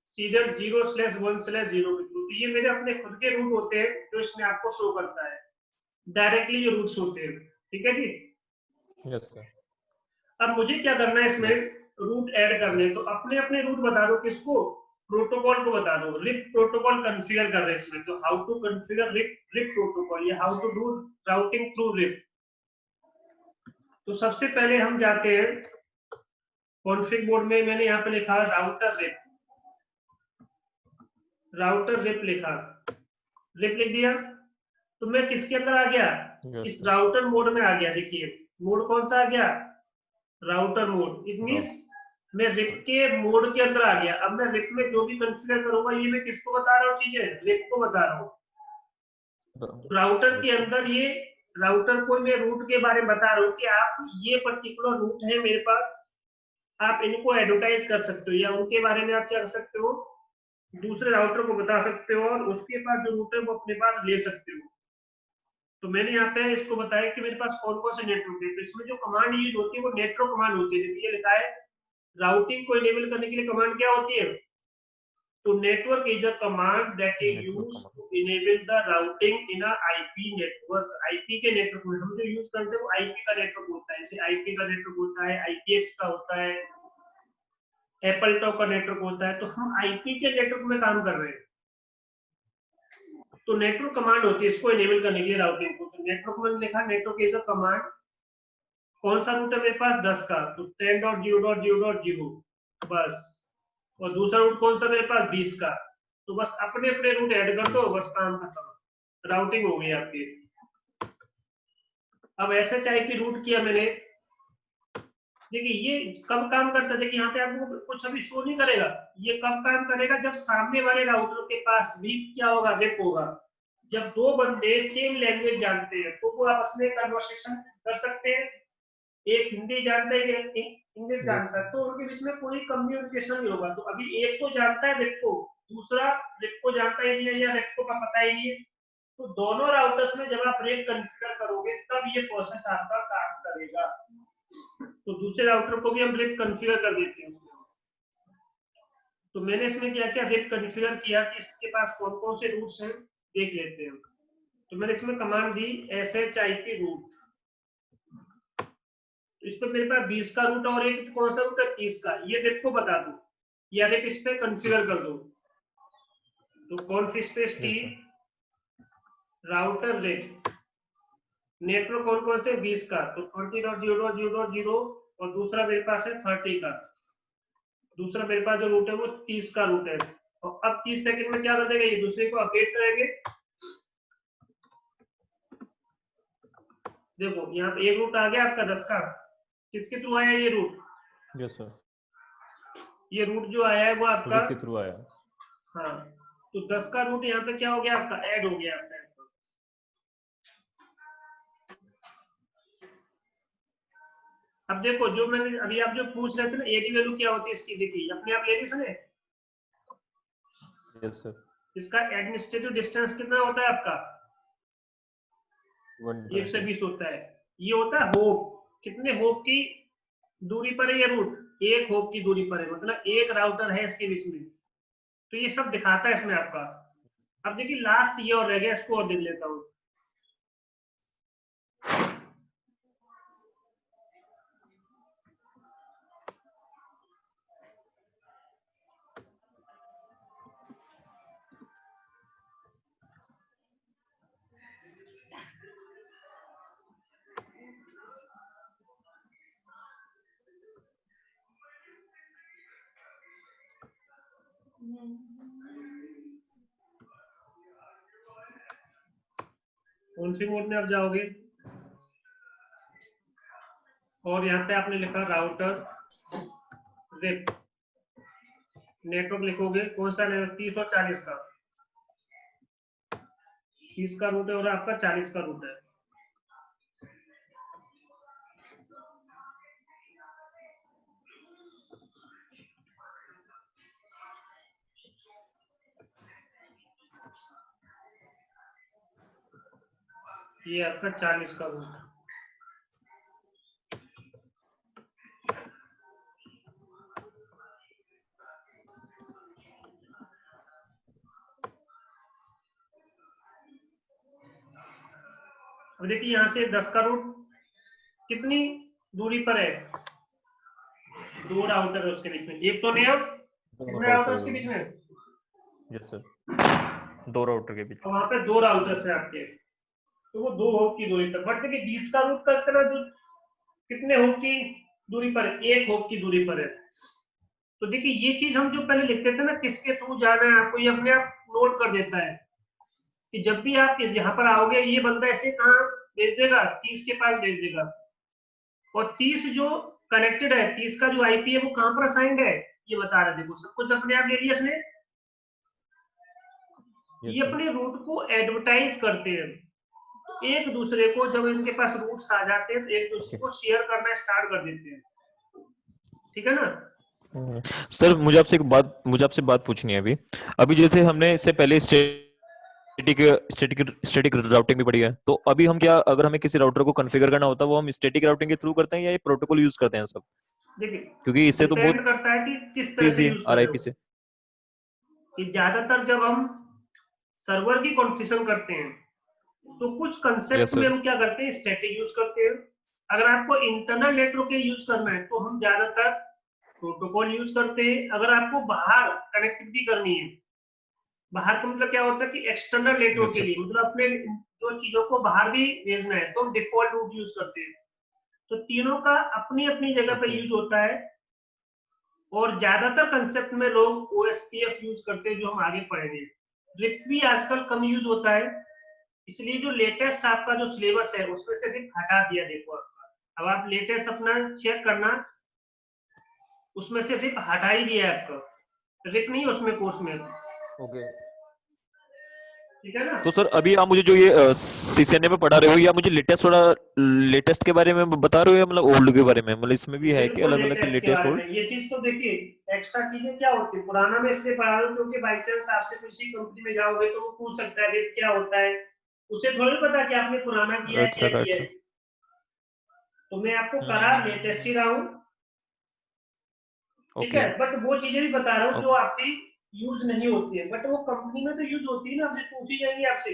सीरियल 0/1/0 के थ्रू। तो ये मेरे अपने खुद के रूट होते हैं जो इसमें आपको शो करता है, डायरेक्टली ये रूट्स होते हैं। ठीक है जी। Yes sir. अब मुझे क्या करना है इसमें, रूट ऐड करने। तो अपने अपने रूट बता दो, किसको, प्रोटोकॉल को बता दो। रिप प्रोटोकॉल कॉन्फ़िगर कर रहे हैं इसमें, तो how to configure RIP protocol, या how to do routing through RIP. तो सबसे पहले हम जाते हैं कॉन्फ़िग मोड में, मैंने यहाँ पे लिखा राउटर रिप, राउटर रिप लिखा, रिप लिख दिया। तो मैं किसके अंदर आ गया, इस राउटर मोड में आ गया। देखिए मोड कौन सा आ गया, राउटर मोड। इट मींस मैं रिप के मोड के अंदर आ गया। अब मैं रिप में जो भी कॉन्फ़िगर करूंगा ये मैं किसको बता रहा हूँ, चीजें रिप को बता रहा हूँ। राउटर के अंदर ये राउटर को मैं रूट के बारे में बता रहा हूँ कि आप ये पर्टिकुलर रूट है मेरे पास, आप इनको एडवर्टाइज कर सकते हो, या उनके बारे में आप क्या कर सकते हो, दूसरे राउटर को बता सकते हो, और उसके पास जो रूट है वो अपने पास ले सकते हो। तो मैंने यहाँ पे इसको बताया कि मेरे पास कौन कौन से नेटवर्क है। तो इसमें जो कमांड यूज होती है वो नेटवर्क कमांड होती है। ये लिखा है राउटिंग को इनेबल करने के लिए कमांड क्या होती है, तो network is a command that is used to enable the routing in a IP network. IP के नेटवर्क में हम जो यूज करते हैं वो आईपी का नेटवर्क होता है। जैसे आईपी का नेटवर्क होता है, आईपीएक्स का होता है, एप्पल टॉक का नेटवर्क होता है। तो हम आईपी के नेटवर्क में काम कर रहे हैं। तो नेटवर्क कमांड होती है इसको इनेबल करने के लिए राउटिंग को। तो नेटवर्क में लिखा नेटवर्क इज अ कमांड, कौन सा रूट है मेरे पास 10 का, तो 10.0.0.0 बस। और दूसरा रूट कौन सा मेरे पास 20 का। तो बस अपने अपने रूट ऐड कर दो, बस काम खत्म, राउटिंग हो गई आपकी। अब SHIP रूट किया मैंने। देखिए ये कब काम करता है, देखिए यहाँ पे आपको कुछ अभी शो नहीं करेगा। ये कब काम करेगा, जब सामने वाले राउटर के पास भी क्या होगा, वेब होगा। जब दो बंदे सेम लैंग्वेज जानते हैं तो वो आपस में कन्वर्सेशन कर सकते हैं। एक हिंदी जानता है, एक इंग्लिश जानता है, तो उनके बीच में कोई कम्युनिकेशन नहीं होगा। तो अभी एक तो जानता है वेब को, दूसरा वेब को जानता ही नहीं है, या वेब को का पता ही नहीं है। तो दोनों राउटर्स में जब आप रेट कॉन्फ़िगर करोगे तब ये प्रोसेस आपका काम करेगा। तो दूसरे राउटर को भी हम रेट कॉन्फ़िगर कर देते हैं। तो मैंने इसमें क्या किया, रेट कॉन्फ़िगर किया कि इसके पास कौन कौन से रूट्स हैं देख लेते हैं। तो मैंने इसमें कमांड दी SHIP रूट। तो इस पर मेरे पास 20 का रूट और एक कौन सा रूट है 30 का, ये रेप को बता दो, या रेप इस पे कॉन्फ़िगर कर दो। तो conf space T router rate, network कौन कौन से 20 का, तो 20.0.0.0 और दूसरा मेरे पास है 30 का। दूसरा मेरे पास जो रूट है वो 30 का रूट है। और अब 30 सेकंड में क्या कर देगा, ये दूसरे को अपडेट करेंगे। देखो यहाँ पे एक रूट आ गया आपका 10 का, किसके थ्रू आया ये रूट, यस सर, ये रूट जो आया है वो आपका रूट के थ्रू आया। हाँ, तो 10 का रूट यहाँ पे क्या हो गया आपका, ऐड हो गया आपका। अब देखो जो मैंने अभी आप जो पूछ रहे थे ना एडी वैल्यू क्या होती है इसकी, देखिए अपने आप लेके सुने। यस सर, इसका एडमिनिस्ट्रेटिव डिस्टेंस कितना होता है आपका, 1 से 20 होता है। ये होता है होप, कितने होप की दूरी पर है ये रूट, एक होप की दूरी पर है, मतलब एक राउटर है इसके बीच में। तो ये सब दिखाता है इसमें आपका। अब देखिए लास्ट ये और रह गया, इसको और देख लेता हूँ। कौन-सी मोड में आप जाओगे और यहाँ पे आपने लिखा राउटर रिप, नेटवर्क लिखोगे, कौन सा नेटवर्क, 30 और 40 का, 30 का रूट है और आपका 40 का रूट है। ये आपका 40 का रूट है। अब देखिए यहाँ से 10 का रूट कितनी दूरी पर है, 2 राउटर है उसके बीच में, एक तो नहीं, अब कितने राउटर उसके बीच में? यस सर, 2 राउटर के बीच। वहां पे 2 राउटर्स है आपके, तो वो 2 होप की दूरी पर। बट देखिए 20 का रूट का कितना कितने होप की दूरी पर है? 1 होप की दूरी पर है। तो देखिए ये चीज हम जो पहले लिखते थे ना, किसके थ्रू जाना है आपको, ये अपने आप नोट कर देता है कि जब भी आप इस यहाँ पर आओगे, ये बंदा ऐसे कहाँ भेज देगा, 30 के पास भेज देगा। और 30 जो कनेक्टेड है, 30 का जो आईपी है वो कहाँ पर असाइंड है, ये बता रहा है। देखो सब कुछ अपने आप ले लिया इसने। ये अपने रूट को एडवर्टाइज करते हैं, एक दूसरे को जब इनके पास रूट्स आ जाते हैं तो एक दूसरे को शेयर करना स्टार्ट कर देते हैं, ठीक है ना। सर मुझे आपसे बात पूछनी है अभी जैसे हमने इससे पहले स्टैटिक राउटिंग भी पढ़ी है, तो अभी हम क्या, अगर हमें किसी राउटर को कॉन्फ़िगर करना होता है वो हम स्टैटिक राउटिंग के थ्रू करते हैं या ये प्रोटोकॉल यूज करते हैं सब? देखिए क्योंकि इससे तो बहुत डिपेंड करता है कि किस तरह से इजी यूज कर रहे आरआईपी हो। से। कि ज्यादातर जब हम सर्वर की कॉन्फ़िगर करते हैं तो कुछ कंसेप्ट यस में सर। हम क्या करते हैं, स्टैटिक यूज करते हैं। अगर आपको इंटरनल नेटवर्क के यूज करना है तो हम ज्यादातर प्रोटोकॉल यूज करते हैं। अगर आपको बाहर कनेक्टिविटी करनी है, बाहर का मतलब क्या होता है कि एक्सटर्नल नेटवर्क यस के सर। लिए, मतलब अपने जो चीजों को बाहर भी भेजना है, तो हम डिफॉल्ट रूट यूज करते हैं। तो तीनों का अपनी अपनी जगह पे ओके। यूज होता है। और ज्यादातर कंसेप्ट में लोग ओएसपीएफ यूज करते हैं, जो हम आगे पढ़ेंगे। रिप भी आजकल कम यूज होता है, इसलिए जो लेटेस्ट आपका जो सिलेबस है उसमें से रिप हटा दिया। देखो अब आप लेटेस्ट अपना चेक करना, उसमें से रिप हटा ही दिया है आपका, रिप नहीं उसमें कोर्स में, ओके। ठीक है ना। तो सर अभी आप मुझे जो ये सीसीएनए में पढ़ा रहे हो, या मुझे लेटेस्ट के बारे में बता रहे हो या मतलब ओल्ड के बारे में, मतलब इसमें भी है कि बिल्कुल अलग अलग के लेटेस्ट के लेटेस्ट बारे ओल्ड? में। ये चीज तो देखिए एक्स्ट्रा चीजें क्या होती है, पुराना में इसलिए पढ़ा रहा हूँ क्योंकि बाई चांस आपसे किसी कंपनी में जाओगे तो वो पूछ सकता है रेट क्या होता है, उसे थोड़ी पता कि आपने पुराना किया है राइट क्या सर, राइट किया है। सर। तो मैं आपको करा लेटेस्ट ही रहा हूँ, ठीक है। ओके। बट वो चीजें भी बता रहा हूँ जो ओके। आपकी यूज नहीं होती है, बट वो कंपनी में तो यूज होती है ना, आपसे पूछी जाएंगी आपसे।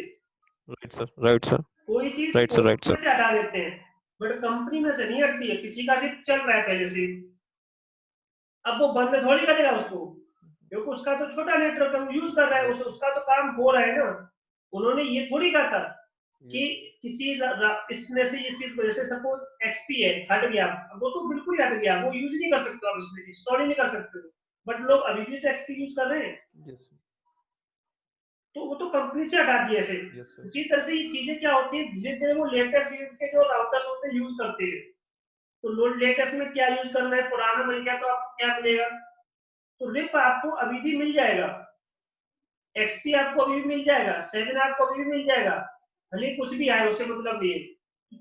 Right sir, right sir. कोई चीज राइट सर, राइट में सर। से हटा देते हैं, बट कंपनी में से नहीं हटती है। किसी का रिप चल रहा है पहले से, अब वो बंद थोड़ी करेगा उसको, क्योंकि उसका तो छोटा नेटवर्क हम यूज कर रहे हैं, उसका तो काम हो रहा है ना। उन्होंने ये थोड़ी कहा था कि किसी इसमें से ये चीज, जैसे सपोज एक्सपी है हट गया, वो तो बिल्कुल ही हट गया, वो यूज नहीं कर सकते, आप इसमें इंस्टॉल ही नहीं कर सकते। बट लोग अभी भी तो एक्सपी यूज कर रहे हैं, यस तो वो तो कंपनी से हटा दिया ऐसे। Yes sir. उसी तरह से ये चीजें क्या होती है, धीरे धीरे वो लेटेस्ट सीरीज के जो राउटर्स होते हैं यूज करते हैं। तो लोड लेटेस्ट में क्या यूज करना है, पुराना मिल गया तो आपको क्या मिलेगा, तो रिप आपको अभी भी मिल जाएगा, एक्सपी आपको अभी भी मिल जाएगा, 7 आपको अभी भी मिल जाएगा, भले कुछ भी आए उससे मतलब नहीं है।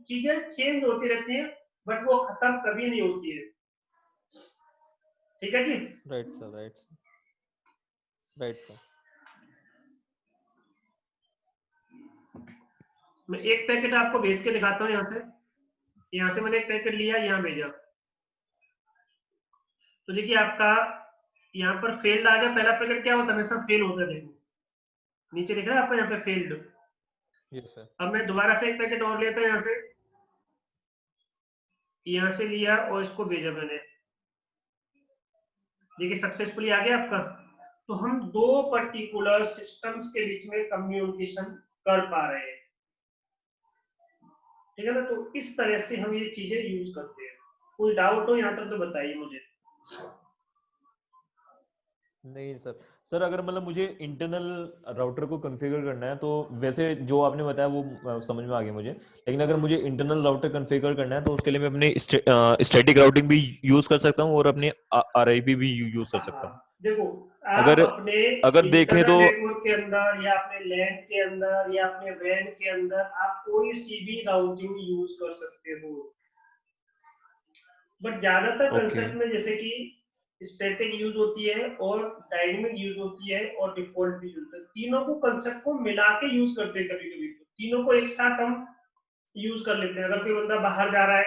चीजें चेंज होती रहती है, बट वो खत्म कभी नहीं होती है, ठीक है जी। Right sir, right sir, right sir. मैं एक पैकेट आपको भेज के दिखाता हूँ, यहाँ से मैंने एक पैकेट लिया, यहाँ भेजा, तो देखिए आपका यहाँ पर फेल्ड आ गया। पहला पैकेट क्या होता है, हमेशा फेल होता है, देखो नीचे दिख रहा है आपको यहाँ पे फेल्ड। Yes sir. अब मैं दोबारा से एक पैकेट और लेता हूँ, यहाँ से लिया और इसको भेजा मैंने, देखिए सक्सेसफुली आ गया आपका। तो हम दो पर्टिकुलर सिस्टम्स के बीच में कम्युनिकेशन कर पा रहे हैं, ठीक है ना। तो इस तरह से हम ये चीजें यूज करते हैं। कोई डाउट हो यहाँ तक तो बताइए मुझे। नहीं सर, सर अगर मतलब मुझे इंटरनल राउटर को कॉन्फ़िगर करना है तो वैसे जो आपने बताया वो समझ में आ गया मुझे, लेकिन अगर मुझे इंटरनल राउटर कॉन्फ़िगर करना है तो उसके लिए मैं अपने स्टैटिक राउटिंग भी यूज कर सकता हूँ और अपने आरआईपी भी यूज कर सकता हूँ। देखो, आप अगर अपने अगर देखें इंटरनल तो नेटवर्क के अंदर या अपने लैन के अंदर या अपने वैन के अंदर आप कोई सी भी राउटिंग यूज कर सकते हो, बट ज्यादातर ओके कंसेप्ट में जैसे कि स्टैटिक यूज होती है और डायनेमिक यूज होती है और डिफॉल्ट भी यूज होता है। तीनों को कंसेप्ट को मिला के यूज करते हैं कभी कभी, तो तीनों को एक साथ हम यूज कर लेते हैं। अगर कोई बंदा बाहर जा रहा है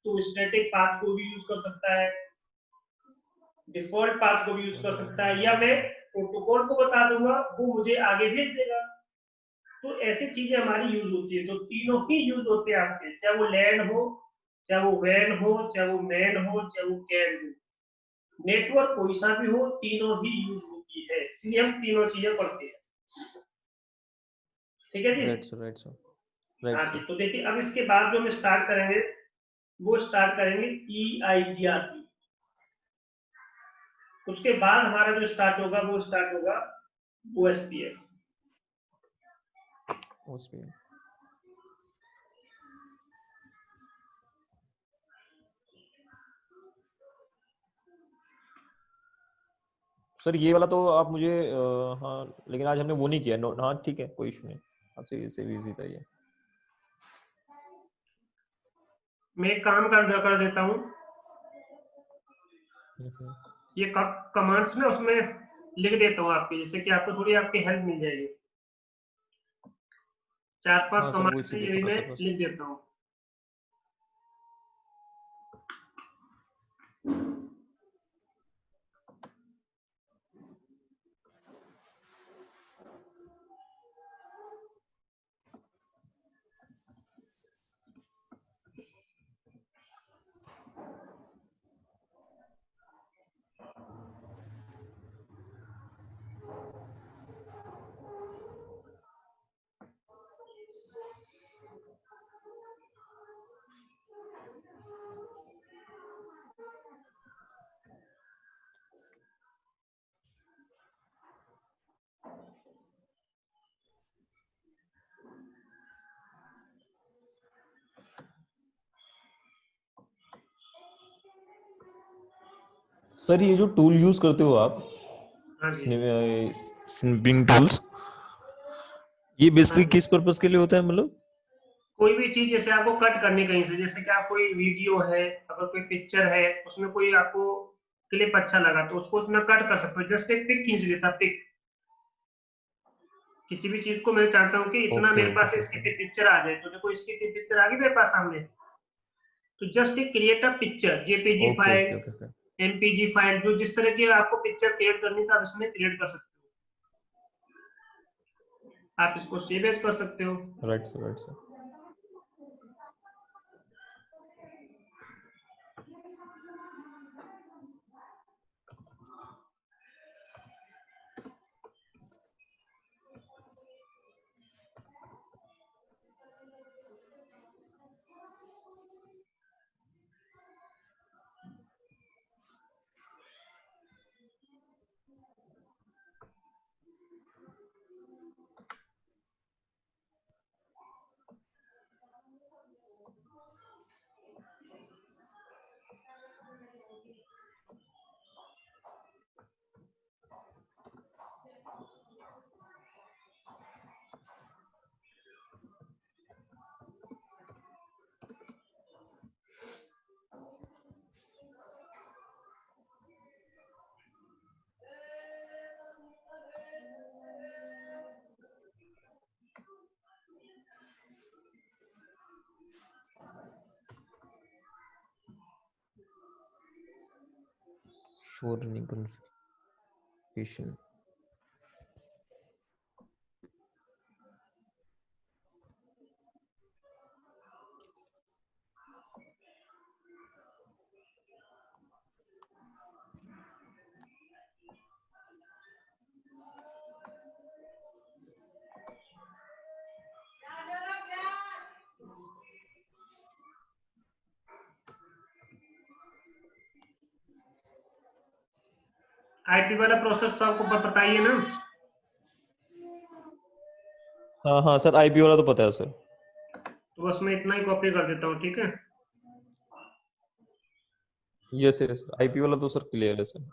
तो स्टैटिक पाथ को भी यूज कर सकता है, डिफॉल्ट पाथ को भी यूज कर सकता है, या मैं प्रोटोकॉल को बता दूंगा वो मुझे आगे भेज देगा। तो ऐसी चीजें हमारी यूज होती है, तो तीनों ही यूज होते हैं आपके, चाहे वो लैन हो, चाहे वो वैन हो, चाहे वो मैन हो, चाहे वो कैन हो, नेटवर्क कोई सा भी हो, तीनों ही यूज होती है, इसलिए हम तीनों चीजें पढ़ते हैं। ठीक है जी। राइट सर, राइट सर, हाँ राइट जी, सर। तो देखिए अब इसके बाद जो हम स्टार्ट करेंगे वो स्टार्ट करेंगे EIGRP। उसके बाद हमारा जो स्टार्ट होगा वो स्टार्ट होगा OSPF। उसमें सर ये वाला तो आप मुझे हाँ, लेकिन आज हमने वो नहीं किया। हाँ ठीक है, कोई इशू नहीं, आपसे इससे भी इजी था ये। मैं एक काम कर देता हूँ, ये कमांड्स में उसमें लिख देता हूँ आपके, जिससे कि आपको थोड़ी आपकी हेल्प मिल जाएगी। 4-5 हाँ सर, वो कमांड से इसीलिए ये भी थोड़ा मैं सा बस। लिख देता हूँ। सर ये जो टूल यूज करते हो आप, हाँ जी। स्निपिंग टूल्स, ये हाँ बेसिकली जी, किस पर्पस के लिए होता है मतलब? कोई भी चीज जैसे आपको कट करनी कहीं से, जैसे कि आप कोई वीडियो है, अगर कोई पिक्चर है, उसमें कोई आपको क्लिप अच्छा लगा तो उसको मैं कट कर सकता हूँ, जस्ट एक पिक खींच लेता, पिक। किसी भी चीज को मैं चाहता हूँ कि इतना ओके मेरे ओके पास ओके इसकी पिक्चर आ जाए, तो देखो इसकी पिक्चर आ गई मेरे पास सामने, तो जस्ट एक create a picture, JPG okay file, okay okay okay. MPG file, जो जिस तरह की आपको पिक्चर क्रिएट करनी था आप इसमें क्रिएट कर सकते हो। आप इसको सेव एज कर सकते हो। Right sir, right sir. Show running configuration. IP वाला प्रोसेस तो आपको पता ही है ना। हाँ हाँ सर, आईपी वाला तो पता है सर। तो बस मैं इतना ही कॉपी कर देता हूँ, ठीक है। यस यस, आईपी वाला तो सर क्लियर है सर।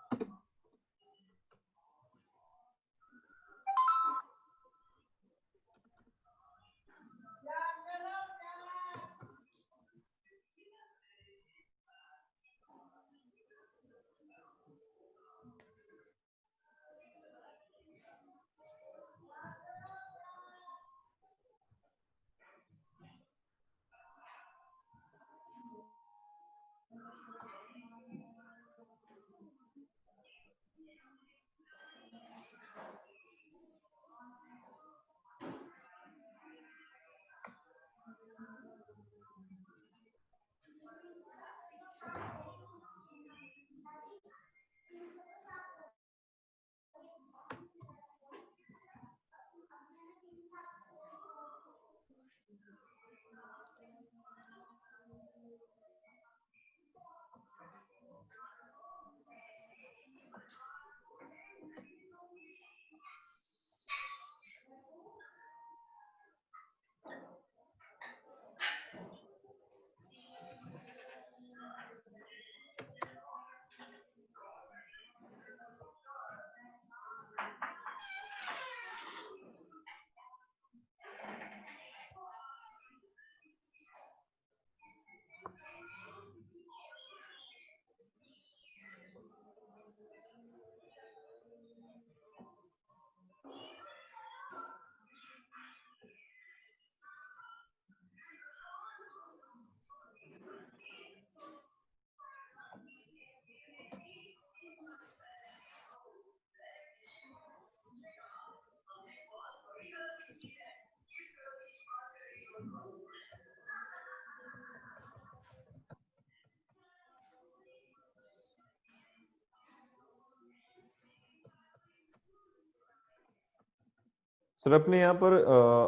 सर अपने यहाँ पर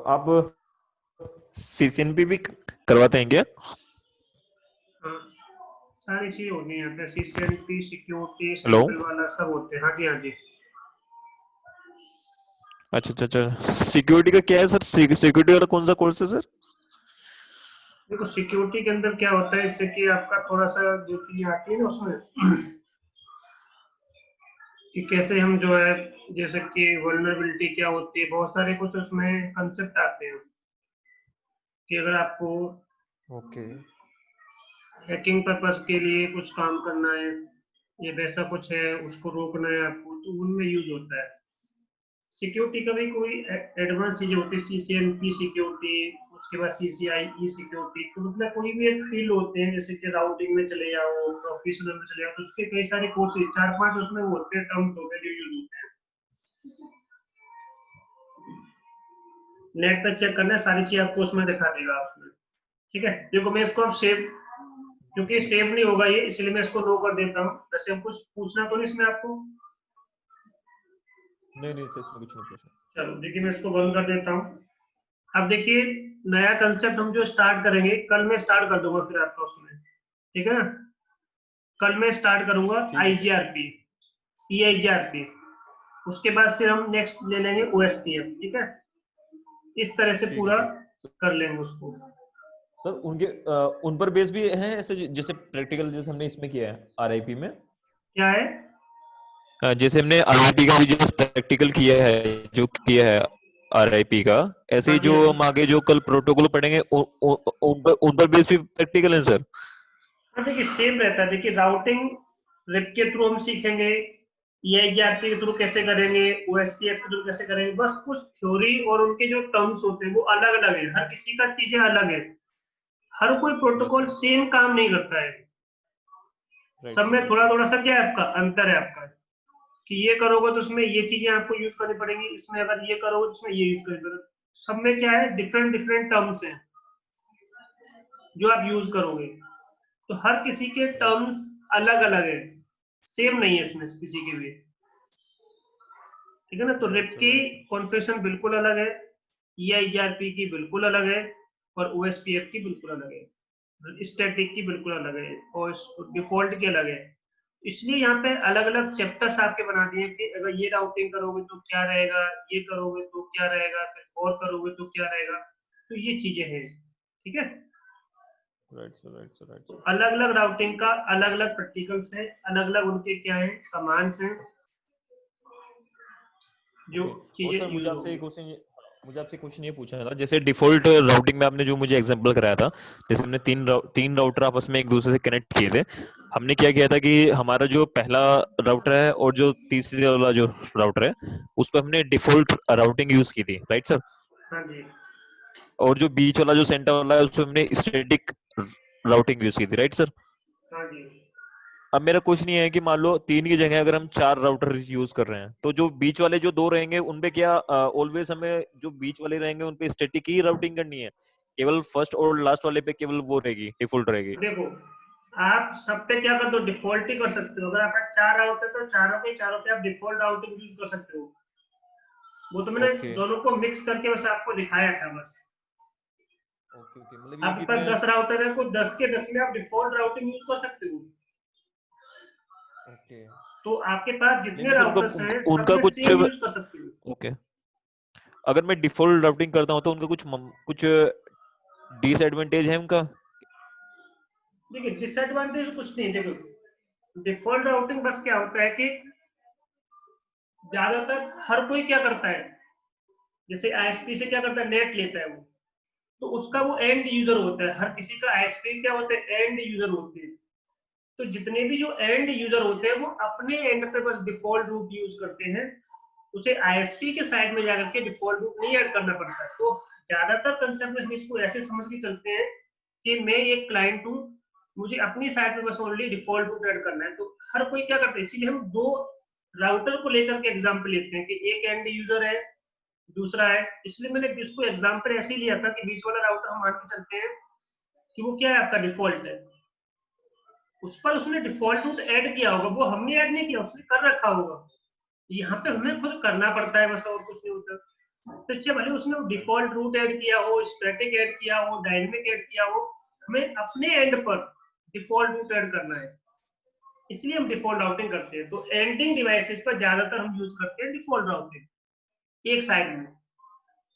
आप सीसीएनपी भी करवाते हैं क्या? हाँ, सारी चीजें होती हैं यहाँ पे, सीसीएनपी, सिक्योरिटी, हेलो। सिंपल वाला सब होते हैं। हाँ जी, हाँ जी। अच्छा अच्छा अच्छा, सिक्योरिटी का क्या है सर? सिक्योरिटी वाला कौन सा कोर्स है सर? देखो सिक्योरिटी के अंदर क्या होता है, जैसे कि आपका थोड़ा सा जो चीजें आती है ना उसमें, कि कैसे हम जो है, जैसे कि वल्नरेबिलिटी क्या होती है, बहुत सारे कुछ उसमें कंसेप्ट आते हैं कि अगर आपको ओके। हैकिंग पर्पस के लिए कुछ काम करना है, ये वैसा कुछ है, उसको रोकना है आपको, तो उनमें यूज होता है। सिक्योरिटी का भी कोई एडवांस चीजें होती है, सीसीएनपी सिक्योरिटी, उसके बाद सीसीआई सिक्योरिटी, तो मतलब कोई भी एक फील्ड होते हैं, जैसे कि राउटिंग में चले जाओ, प्रोफेशनल में चले जाओ, तो उसके कई सारे कोर्सेज, 4-5 उसमें वो होते हैं, टर्म्स होते हैं जो यूज होते हैं। नेट पे चेक करना है, सारी चीज आपको उसमें दिखा देगा उसमें, ठीक है। देखो मैं इसको अब सेव, क्योंकि सेव नहीं होगा ये, इसलिए मैं इसको नो कर देता हूँ। वैसे हम कुछ पूछना तो नहीं इसमें आपको? नहीं नहीं सर, इसमें कुछ नहीं पूछना। चलो देखिए, मैं इसको बंद कर देता हूँ। अब देखिए, नया कंसेप्ट हम जो स्टार्ट करेंगे, कल मैं स्टार्ट कर दूंगा फिर आपका उसमें, ठीक है ना। कल मैं स्टार्ट करूंगा ठीक है सर। आईजीआरपी, ईआईजीआरपी, उसके बाद फिर हम नेक्स्ट ले लेंगे ओएसपीएफ, ठीक है। इस तरह से ठीक है पूरा सर। कर लेंगे उसको। सर उनके उन पर बेस भी है ऐसे, जैसे प्रैक्टिकल जैसे हमने इसमें किया है आरआईपी में। क्या है? जैसे हमने आरआईपी का भी जो प्रैक्टिकल किया है, जो किया है आरआईपी का, ऐसे हाँ ही जी, जो हाँ जी। हम आगे जो कल प्रोटोकॉल पढ़ेंगे उन पर बेस भी प्रैक्टिकल है सर। हाँ देखिए, सेम रहता है। देखिए राउटिंग रिप के थ्रू हम सीखेंगे, ईआईजीआरपी के थ्रू कैसे करेंगे, ओएसपीएफ के थ्रू कैसे करेंगे, बस कुछ थ्योरी और उनके जो टर्म्स होते हैं वो अलग अलग है, हर किसी का चीजें अलग है, हर कोई यस प्रोटोकॉल सर। सेम काम नहीं करता है। राइट सब सर, में राइट थोड़ा सर। थोड़ा सा क्या है, आपका अंतर है आपका, कि ये करोगे तो उसमें ये चीजें आपको यूज करनी पड़ेंगी, इसमें अगर ये करोगे तो उसमें ये यूज करनी पड़ेगी। सब में क्या है, डिफरेंट डिफरेंट टर्म्स हैं जो आप यूज करोगे, तो हर किसी के राइट। टर्म्स अलग अलग है, सेम नहीं है इसमें किसी के भी, ठीक है ना। तो रिप राइट सर, की राइट सर। कॉन्फ़िगरेशन बिल्कुल अलग है, ईआईजीआरपी की बिल्कुल अलग है, और ओएसपीएफ की बिल्कुल अलग है, स्टैटिक की बिल्कुल अलग है, और डिफॉल्ट की अलग है। इसलिए यहाँ पे अलग अलग चैप्टर्स आपके बना दिए कि अगर ये राउटिंग करोगे तो क्या रहेगा, ये करोगे तो क्या रहेगा, कुछ और करोगे तो क्या रहेगा, तो ये चीजें हैं, ठीक है। Right sir, right sir, right sir. अलग अलग राउटिंग का अलग अलग प्रैक्टिकल्स है, अलग अलग उनके क्या है कमांड्स हैं जो ओके। और चीजें सर यूज होंगी। मुझे आपसे क्वेश्चन ये पूछना था, जैसे डिफॉल्ट राउटिंग में आपने जो मुझे एग्जांपल कराया था, जैसे हमने तीन राउटर आपस में एक दूसरे से कनेक्ट किए थे। हमने क्या किया था कि हमारा जो पहला राउटर है और जो तीसरे वाला जो राउटर है उस पर हमने डिफॉल्ट राउटिंग यूज की थी, राइट सर। हाँ जी, और जो बीच वाला जो सेंटर वाला है उसमें हमने स्टैटिक राउटिंग यूज की थी, राइट सर। हाँ जी। अब मेरा क्वेश्चन ये है कि मान लो 3 की जगह अगर हम 4 राउटर यूज कर रहे हैं तो जो बीच वाले जो 2 रहेंगे उनपे क्या ऑलवेज हमें जो बीच वाले रहेंगे उनपे स्टैटिक ही राउटिंग करनी है, केवल फर्स्ट और लास्ट वाले पे केवल वो रहेगी, डिफॉल्ट रहेगी? देखो, आप सब पे क्या कर दो, डिफॉल्ट ही कर सकते हो। अगर आपका 4 राउटर तो चारों के चारों पे आप डिफॉल्ट राउटिंग यूज कर सकते हो। वो तो मैंने ओके दोनों को मिक्स करके बस आपको दिखाया था बस। ओके ओके, मतलब ये आपके कि पास मैं 10 राउटर है, तो 10 के 10 में आप डिफॉल्ट राउटिंग यूज कर सकते हो। ओके, तो आपके पास लेकिन जितने सर राउटर्स हैं सब उनका में कुछ सेम यूज कर सकते हो। ओके, अगर मैं डिफॉल्ट राउटिंग करता हूँ तो उनका कुछ डिसएडवांटेज है उनका? देखिए, डिसएडवांटेज कुछ नहीं। देखो, डिफॉल्ट राउटिंग बस क्या होता है कि ज्यादातर हर कोई क्या करता है, जैसे आईएसपी से क्या करता है, नेट लेता है वो, तो उसका वो एंड यूजर होता है। हर किसी का आईएसपी क्या होता है, एंड यूजर होते हैं। तो जितने भी जो एंड यूजर होते हैं वो अपने एंड पे बस डिफॉल्ट रूट यूज करते हैं। उसे आईएसपी के साइड में जाकर के डिफॉल्ट रूट नहीं ऐड करना पड़ता है। तो ज्यादातर कंसेप्ट में हम इसको ऐसे समझ के चलते हैं कि मैं एक क्लाइंट हूँ, मुझे अपनी साइड पे बस ओनली डिफॉल्ट रूट ऐड करना है। तो हर कोई क्या करता है, इसीलिए हम दो राउटर को लेकर के एग्जाम्पल लेते हैं कि एक एंड यूजर है, दूसरा है। इसलिए मैंने इसको एग्जाम्पल ऐसे ही लिया था कि बीच वाला राउटर हम मान के चलते हैं कि वो क्या है, आपका डिफॉल्ट है। उस पर उसने डिफॉल्ट रूट ऐड किया होगा, वो हमने ऐड नहीं किया, उसने कर रखा होगा। यहाँ पे हमें खुद करना पड़ता है बस, और कुछ नहीं होता। तो चाहे भले उसने डिफॉल्ट रूट ऐड किया हो, स्टैटिक ऐड किया हो, डायनेमिक ऐड किया हो, हमें अपने एंड पर डिफॉल्ट रूट ऐड करना है। इसलिए हम डिफॉल्ट राउटिंग करते हैं। तो एंडिंग डिवाइसेस पर ज्यादातर हम यूज करते हैं डिफॉल्ट राउटिंग। एक साइड में,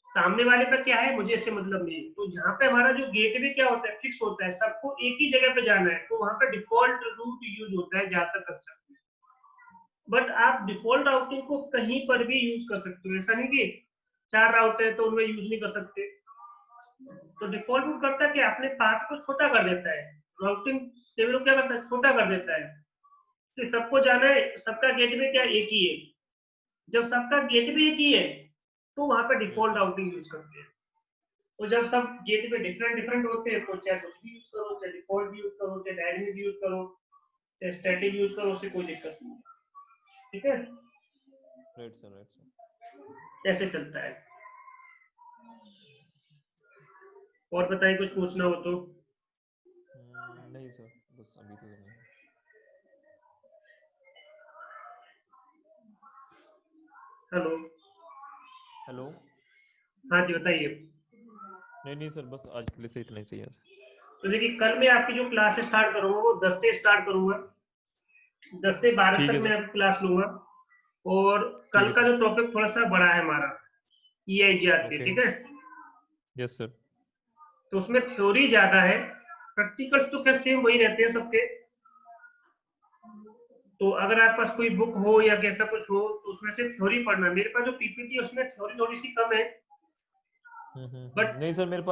सामने वाले पर क्या है मुझे इससे मतलब नहीं। तो जहाँ पे हमारा जो गेटवे क्या होता है, फिक्स होता है, सबको एक ही जगह पे जाना है, तो वहां पे डिफॉल्ट रूट यूज होता है ज्यादातर कंसेप्ट में। बट आप डिफॉल्ट राउटिंग को कहीं पर भी यूज कर सकते हो। ऐसा नहीं कि 4 राउटर है तो उनमें यूज नहीं कर सकते। तो डिफॉल्ट रूट करता है कि अपने पाथ को छोटा कर देता है। राउटिंग टेबल को क्या करता है, छोटा कर देता है कि सबको जाना है, सबका गेटवे क्या एक ही है। जब सबका गेटवे एक ही है तो वहां पे डिफॉल्ट राउटिंग यूज करते हैं। तो जब सब गेटवे डिफरेंट डिफरेंट होते हैं तो चाहे कुछ भी यूज करो, चाहे डिफॉल्ट यूज करो, चाहे डायनेमिक यूज करो, चाहे स्टैटिक यूज करो, उससे कोई दिक्कत नहीं है। ठीक है, राइट सर, राइट सर। कैसे चलता है। और बताइए, कुछ पूछना हो तो। नहीं सर, बस अभी तो नहीं। हेलो। हेलो। हाँ जी, बताइए। नहीं नहीं सर, बस आज के लिए से इतना ही चाहिए। तो देखिए, कल मैं आपकी जो क्लास स्टार्ट करूंगा वो 10 से स्टार्ट करूंगा। 10 से 12 ठीक तक है मैं सर। आपकी क्लास लूंगा। और ठीक कल है का सर। जो टॉपिक थोड़ा सा बड़ा है हमारा, EIGRP, ओके। ठीक है। Yes sir. तो उसमें थ्योरी ज्यादा है, प्रैक्टिकल्स तो खैर सेम वही रहते हैं सबके। तो अगर आपके पास कोई बुक हो या कैसा कुछ हो तो उसमें से थ्योरी पढ़ना। मेरे पास जो पीपीटी है उसमें थ्योरी थोड़ी सी कम है, बट नहीं सर, मेरे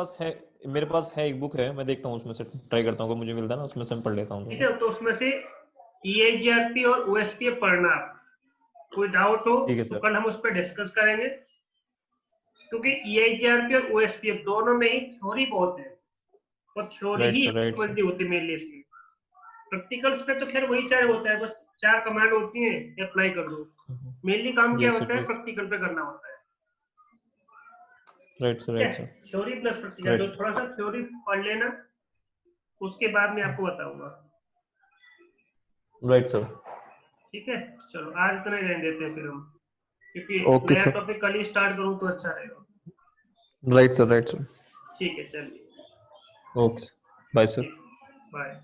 पास है एक बुक है, मैं देखता हूँ उसमें से ट्राई करता हूँ, अगर मुझे मिलता है ना उसमें से मैं पढ़ लेता हूँ ठीक थोड़ा। है। तो उसमें से EIGRP और OSPF पढ़ना आप। कोई डाउट हो ठीक है तो सर। कल हम उस पर डिस्कस करेंगे, क्योंकि EIGRP और OSPF दोनों में ही थ्योरी बहुत है, और थ्योरी राइट ही सर, राइट सर। समझनी होती है मेनली इसमें। प्रैक्टिकल्स पे तो खैर वही चाहे होता है, बस 4 कमांड होती है, अप्लाई कर दो। मेनली काम क्या यस सर, होता है, यस। प्रैक्टिकल पे करना होता है। राइट सर, ठीक है, right sir. Theory plus practical. Right तो सर। थोड़ा सा थ्योरी पढ़ लेना, उसके बाद मैं आपको बताऊंगा। Right sir. ठीक है, चलो आज इतना ही रहने देते हैं फिर हम, क्योंकि ओके नया सर। टॉपिक कल ही स्टार्ट करूँ तो अच्छा रहेगा। Right sir, right sir. ठीक है, चलिए। Okay, bye sir. ठीक, बाय।